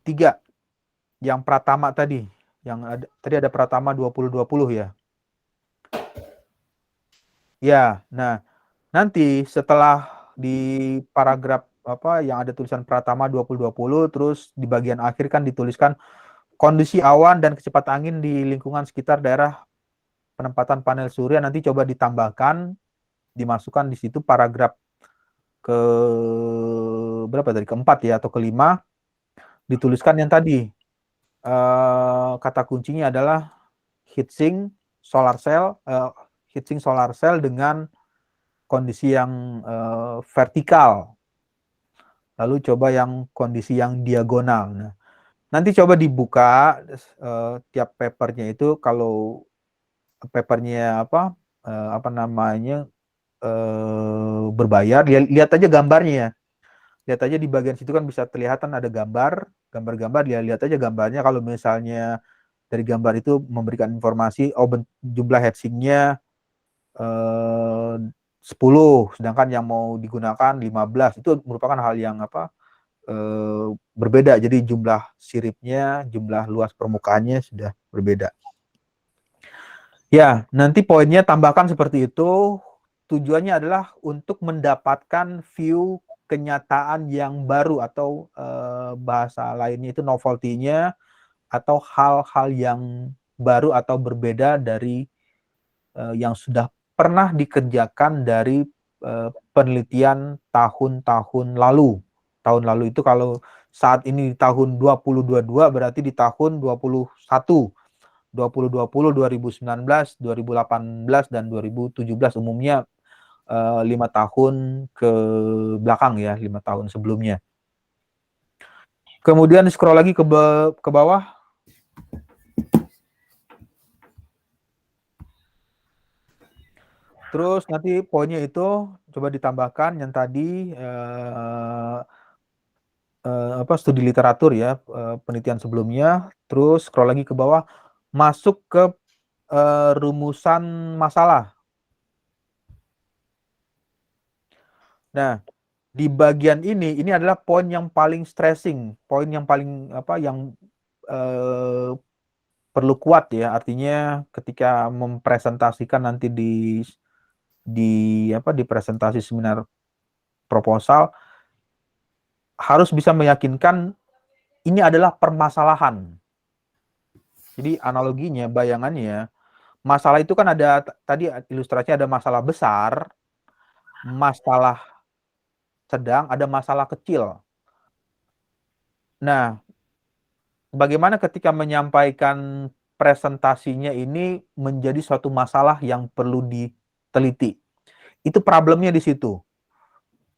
S1: 3 yang Pratama tadi, tadi ada Pratama 2020 ya. Ya, nah nanti setelah di paragraf yang ada tulisan Pratama 2020, terus di bagian akhir kan dituliskan kondisi awan dan kecepatan angin di lingkungan sekitar daerah penempatan panel surya. Nanti coba ditambahkan, dimasukkan di situ paragraf ke berapa tadi, keempat ya atau kelima, dituliskan yang tadi kata kuncinya adalah heatsink solar cell dengan kondisi yang vertikal. Lalu coba yang kondisi yang diagonal. Nah, nanti coba dibuka tiap papernya itu. Kalau papernya berbayar, lihat aja gambarnya ya. Lihat aja di bagian situ kan bisa kelihatan ada gambar. Lihat aja gambarnya. Kalau misalnya dari gambar itu memberikan informasi, jumlah heatsinknya 10, sedangkan yang mau digunakan 15, itu merupakan hal yang berbeda. Jadi jumlah siripnya, jumlah luas permukaannya sudah berbeda. Ya, nanti poinnya tambahkan seperti itu. Tujuannya adalah untuk mendapatkan view kenyataan yang baru atau bahasa lainnya itu novelty-nya, atau hal-hal yang baru atau berbeda dari yang sudah pernah dikerjakan dari penelitian tahun-tahun lalu. Tahun lalu itu kalau saat ini di tahun 2022 berarti di tahun 2021, 2020, 2019, 2018 dan 2017 umumnya 5 tahun ke belakang ya, 5 tahun sebelumnya. Kemudian scroll lagi ke bawah. Terus nanti poinnya itu coba ditambahkan yang tadi studi literatur ya, penelitian sebelumnya. Terus scroll lagi ke bawah, masuk ke rumusan masalah. Nah, di bagian ini adalah poin yang paling stressing, poin yang paling perlu kuat ya. Artinya ketika mempresentasikan nanti di presentasi seminar proposal harus bisa meyakinkan ini adalah permasalahan. Jadi analoginya, bayangannya, masalah itu kan ada tadi ilustrasinya ada masalah besar, masalah sedang, ada masalah kecil. Nah, bagaimana ketika menyampaikan presentasinya ini menjadi suatu masalah yang perlu diteliti. Itu problemnya di situ,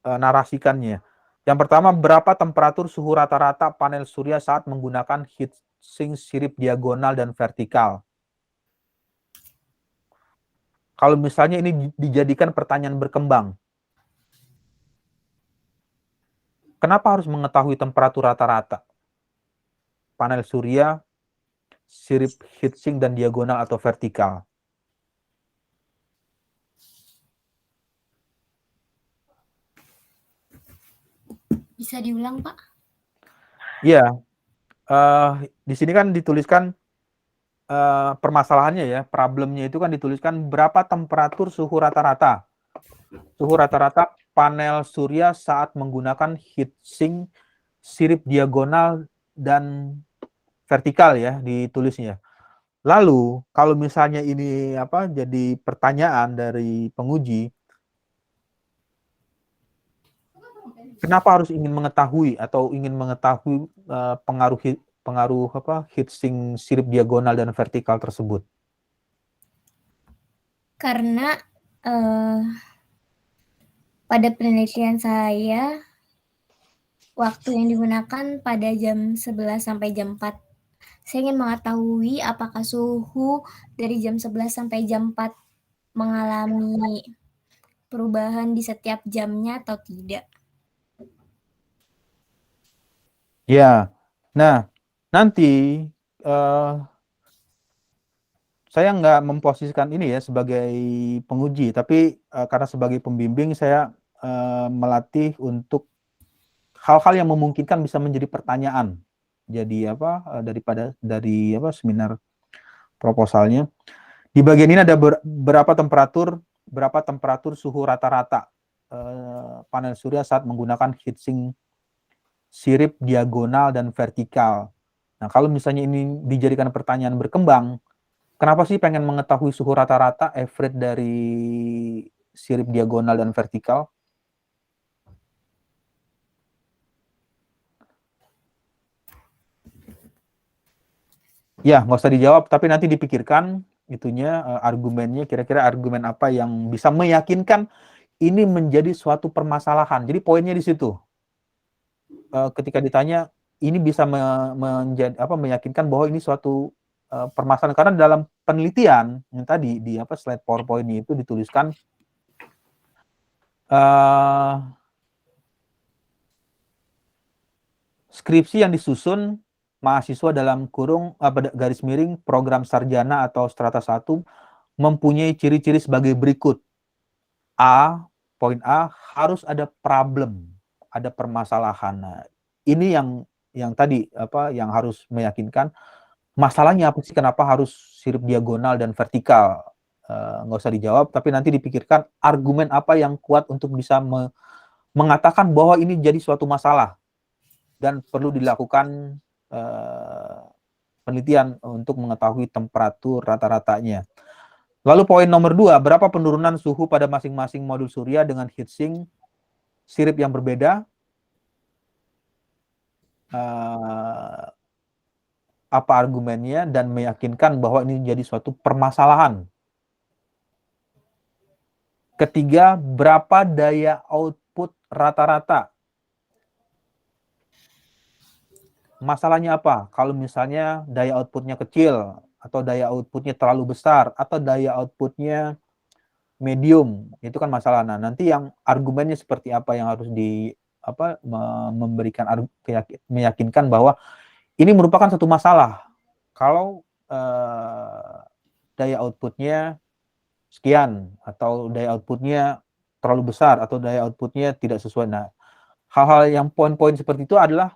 S1: narasikannya. Yang pertama, berapa temperatur suhu rata-rata panel surya saat menggunakan heatsink sirip diagonal dan vertikal? Kalau misalnya ini dijadikan pertanyaan berkembang, kenapa harus mengetahui temperatur rata-rata panel surya, sirip heatsink dan diagonal atau vertikal?
S2: Bisa diulang, Pak?
S1: Iya, di sini kan dituliskan permasalahannya ya, problemnya itu kan dituliskan berapa temperatur suhu rata-rata. Suhu rata-rata panel surya saat menggunakan heatsink sirip diagonal dan vertikal ya ditulisnya. Lalu kalau misalnya ini jadi pertanyaan dari penguji, kenapa harus ingin mengetahui pengaruh heatsink sirip diagonal dan vertikal tersebut?
S2: Karena pada penelitian saya, waktu yang digunakan pada jam 11 sampai jam 4. Saya ingin mengetahui apakah suhu dari jam 11 sampai jam 4 mengalami perubahan di setiap jamnya atau tidak.
S1: Ya, nah nanti saya nggak memposisikan ini ya sebagai penguji, tapi karena sebagai pembimbing saya melatih untuk hal-hal yang memungkinkan bisa menjadi pertanyaan. Jadi dari seminar proposalnya. Di bagian ini ada berapa temperatur suhu rata-rata panel surya saat menggunakan heatsink sirip diagonal dan vertikal. Nah, kalau misalnya ini dijadikan pertanyaan berkembang, kenapa sih pengen mengetahui suhu rata-rata average dari sirip diagonal dan vertikal? Ya, nggak usah dijawab, tapi nanti dipikirkan itunya argumennya, kira-kira argumen apa yang bisa meyakinkan ini menjadi suatu permasalahan. Jadi poinnya di situ. Ketika ditanya, ini bisa meyakinkan bahwa ini suatu permasalahan. Karena dalam penelitian yang tadi di slide PowerPoint itu dituliskan skripsi yang disusun mahasiswa dalam kurung garis miring program sarjana atau strata 1 mempunyai ciri-ciri sebagai berikut. Poin A, harus ada problem, ada permasalahan. Nah, ini yang tadi yang harus meyakinkan masalahnya apa sih, kenapa harus sirip diagonal dan vertikal. Nggak usah dijawab, tapi nanti dipikirkan argumen apa yang kuat untuk bisa mengatakan bahwa ini jadi suatu masalah dan perlu dilakukan penelitian untuk mengetahui temperatur rata-ratanya. Lalu poin nomor 2, berapa penurunan suhu pada masing-masing modul surya dengan heatsink sirip yang berbeda? Apa argumennya dan meyakinkan bahwa ini jadi suatu permasalahan. Ketiga, berapa daya output rata-rata? Masalahnya apa? Kalau misalnya daya outputnya kecil, atau daya outputnya terlalu besar, atau daya outputnya medium, itu kan masalah. Nah, nanti yang argumennya seperti apa yang harus memberikan meyakinkan bahwa ini merupakan satu masalah. Kalau daya outputnya sekian, atau daya outputnya terlalu besar, atau daya outputnya tidak sesuai. Nah, hal-hal yang poin-poin seperti itu adalah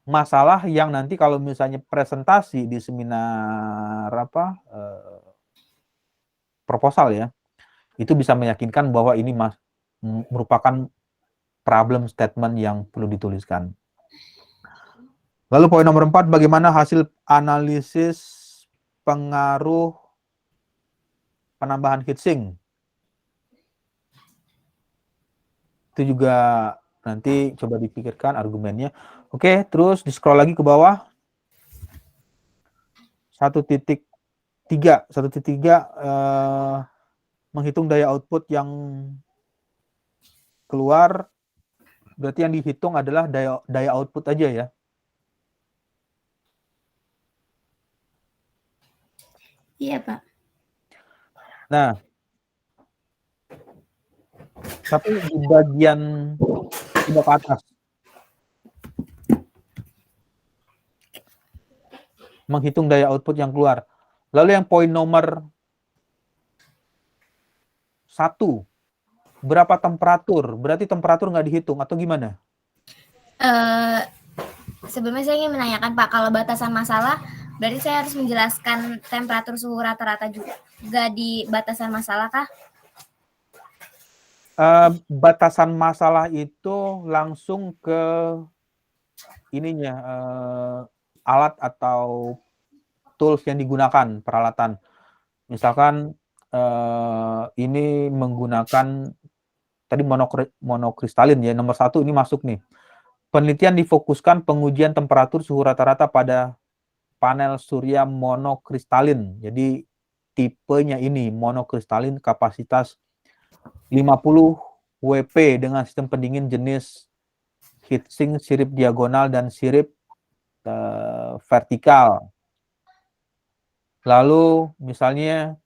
S1: masalah yang nanti kalau misalnya presentasi di seminar proposal ya, itu bisa meyakinkan bahwa ini merupakan problem statement yang perlu dituliskan. Lalu poin nomor 4, bagaimana hasil analisis pengaruh penambahan heatsink? Itu juga nanti coba dipikirkan argumennya. Oke, terus di scroll lagi ke bawah. 1.3 menghitung daya output yang keluar, berarti yang dihitung adalah daya output aja ya.
S2: Iya, Pak.
S1: Nah, tapi di bagian tidak ke atas, menghitung daya output yang keluar. Lalu yang poin nomor 1, berapa temperatur? Berarti temperatur nggak dihitung atau gimana?
S2: Sebelumnya saya ingin menanyakan, Pak, kalau batasan masalah, berarti saya harus menjelaskan temperatur suhu rata-rata juga di batasan masalah kah?
S1: Batasan masalah itu langsung ke ininya, alat atau tools yang digunakan, peralatan. Misalkan ini menggunakan tadi monokristalin ya, nomor 1 ini masuk nih. Penelitian difokuskan pengujian temperatur suhu rata-rata pada panel surya monokristalin. Jadi tipenya ini monokristalin, kapasitas 50 WP dengan sistem pendingin jenis heatsink sirip diagonal dan sirip vertikal. Lalu misalnya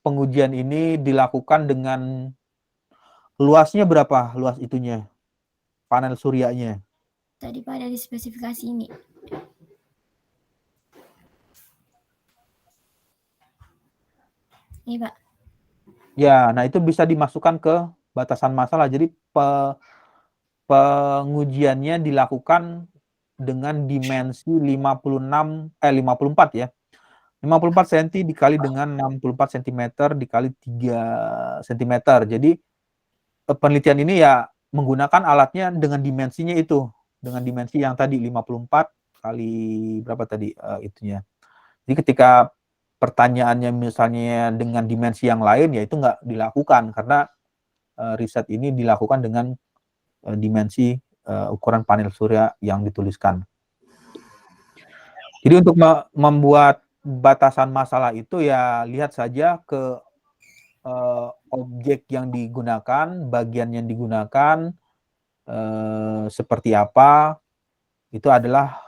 S1: pengujian ini dilakukan dengan luasnya berapa? Luas itunya, panel suryanya.
S2: Tadi Pak ada di spesifikasi ini. Ini Pak.
S1: Ya, nah itu bisa dimasukkan ke batasan masalah. Jadi pengujiannya dilakukan dengan dimensi 54 ya. 54 cm dikali dengan 64 cm dikali 3 cm. Jadi penelitian ini ya menggunakan alatnya dengan dimensinya itu. Dengan dimensi yang tadi 54 kali berapa tadi itunya. Jadi ketika pertanyaannya misalnya dengan dimensi yang lain, ya itu nggak dilakukan karena riset ini dilakukan dengan dimensi ukuran panel surya yang dituliskan. Jadi untuk membuat batasan masalah itu ya lihat saja ke objek yang digunakan, bagian yang digunakan, seperti apa, itu adalah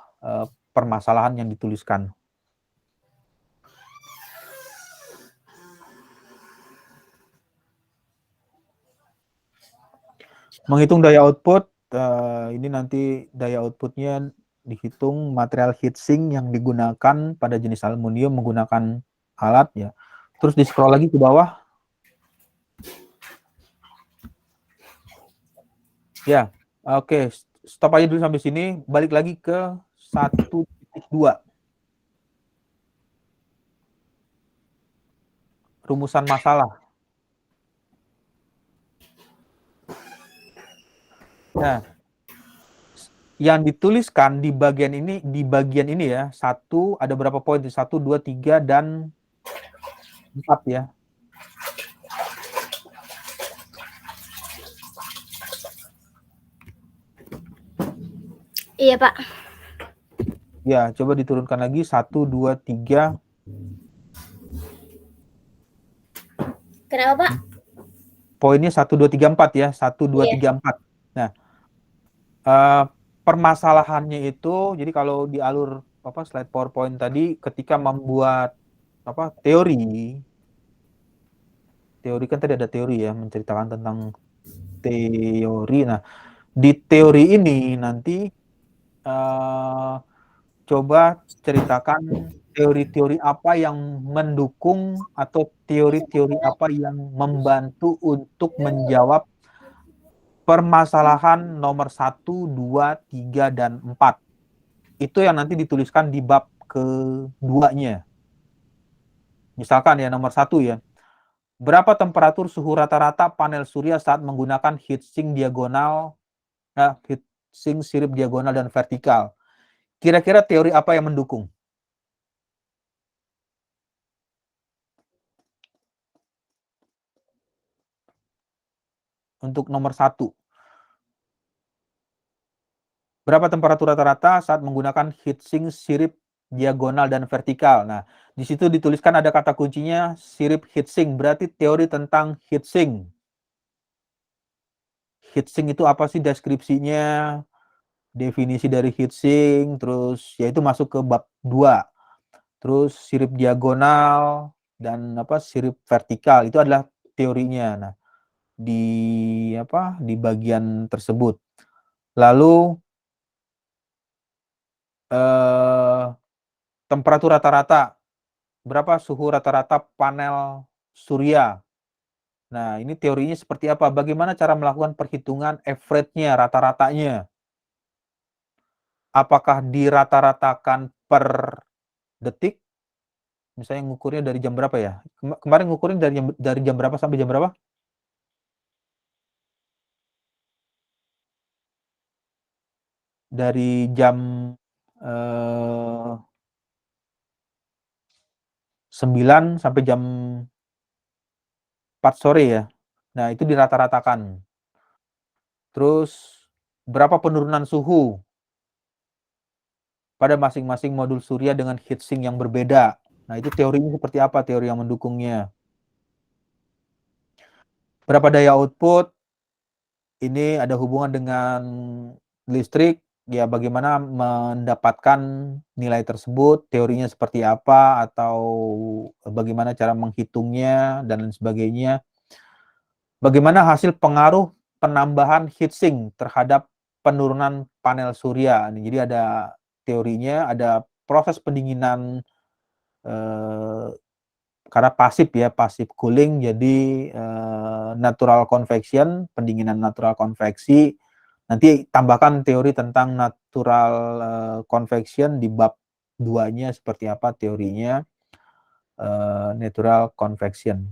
S1: permasalahan yang dituliskan. Menghitung daya output, ini nanti daya outputnya dihitung material heatsink yang digunakan pada jenis aluminium menggunakan alat ya. Terus di scroll lagi ke bawah. Ya, oke, stop aja dulu sampai sini. Balik lagi ke 1.2. Rumusan masalah. Nah, yang dituliskan di bagian ini ya, 1 ada berapa poin? 1, 2, 3 dan 4 ya.
S2: Iya, Pak.
S1: Ya, coba diturunkan lagi 1, 2, 3.
S2: Kenapa, Pak?
S1: Poinnya 1, 2, 3, 4 ya. 1, 2,
S2: Iya.
S1: 3, 4. Nah, permasalahannya itu, jadi kalau di alur slide PowerPoint tadi, ketika membuat teori kan tadi ada teori ya, menceritakan tentang teori. Nah, di teori ini nanti coba ceritakan teori-teori apa yang mendukung atau teori-teori apa yang membantu untuk menjawab permasalahan nomor 1, 2, 3, dan 4. Itu yang nanti dituliskan di bab keduanya. Misalkan ya nomor 1 ya. Berapa temperatur suhu rata-rata panel surya saat menggunakan heatsink diagonal, heatsink sirip diagonal dan vertikal? Kira-kira teori apa yang mendukung? Untuk nomor 1. Berapa temperatur rata-rata saat menggunakan heatsink sirip diagonal dan vertikal? Nah, di situ dituliskan ada kata kuncinya sirip heatsink, berarti teori tentang heatsink. Heatsink itu apa sih deskripsinya? Definisi dari heatsink, terus yaitu masuk ke bab 2. Terus sirip diagonal dan sirip vertikal itu adalah teorinya. Nah, di bagian tersebut. Lalu temperatur rata-rata, berapa suhu rata-rata panel surya? Nah, ini teorinya seperti apa? Bagaimana cara melakukan perhitungan average-nya, rata-ratanya? Apakah dirata-ratakan per detik? Misalnya ngukurnya dari jam berapa ya? Kemarin ngukurnya dari jam berapa sampai jam berapa? Dari jam 9 sampai jam 4 sore ya. Nah, itu dirata-ratakan. Terus berapa penurunan suhu pada masing-masing modul surya dengan heatsink yang berbeda? Nah, itu teorinya seperti apa, teori yang mendukungnya? Berapa daya output? Ini ada hubungan dengan listrik, ya bagaimana mendapatkan nilai tersebut, teorinya seperti apa, atau bagaimana cara menghitungnya, dan lain sebagainya. Bagaimana hasil pengaruh penambahan heatsink terhadap penurunan panel surya. Jadi ada teorinya, ada proses pendinginan karena pasif ya, pasif cooling, jadi natural convection, pendinginan natural konveksi. Nanti tambahkan teori tentang natural convection di bab 2-nya seperti apa teorinya natural convection.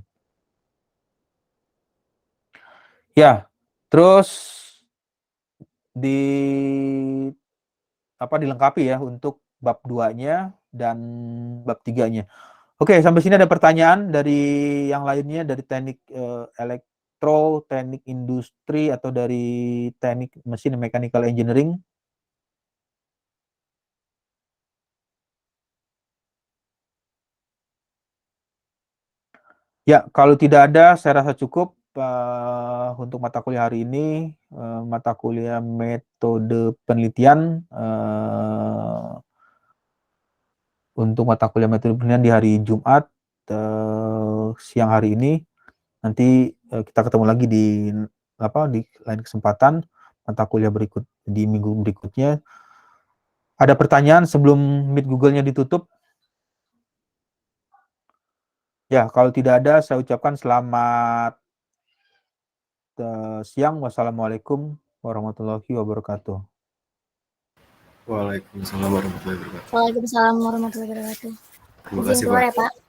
S1: Ya, terus dilengkapi ya untuk bab 2-nya dan bab 3-nya. Oke, sampai sini ada pertanyaan dari yang lainnya, dari teknik elektro, teknik industri, atau dari teknik mesin mechanical engineering? Ya, kalau tidak ada, saya rasa cukup untuk mata kuliah hari ini, mata kuliah metode penelitian. Untuk mata kuliah metode penelitian di hari Jumat siang hari ini. Nanti kita ketemu lagi di lain kesempatan mata kuliah berikut di minggu berikutnya. Ada pertanyaan sebelum Meet Google-nya ditutup? Ya, kalau tidak ada, saya ucapkan selamat siang. Wassalamualaikum warahmatullahi wabarakatuh.
S3: Waalaikumsalam warahmatullahi wabarakatuh.
S2: Waalaikumsalam warahmatullahi wabarakatuh.
S3: Terima kasih,
S2: Izin keluar
S3: Pak.
S2: ya, Pak.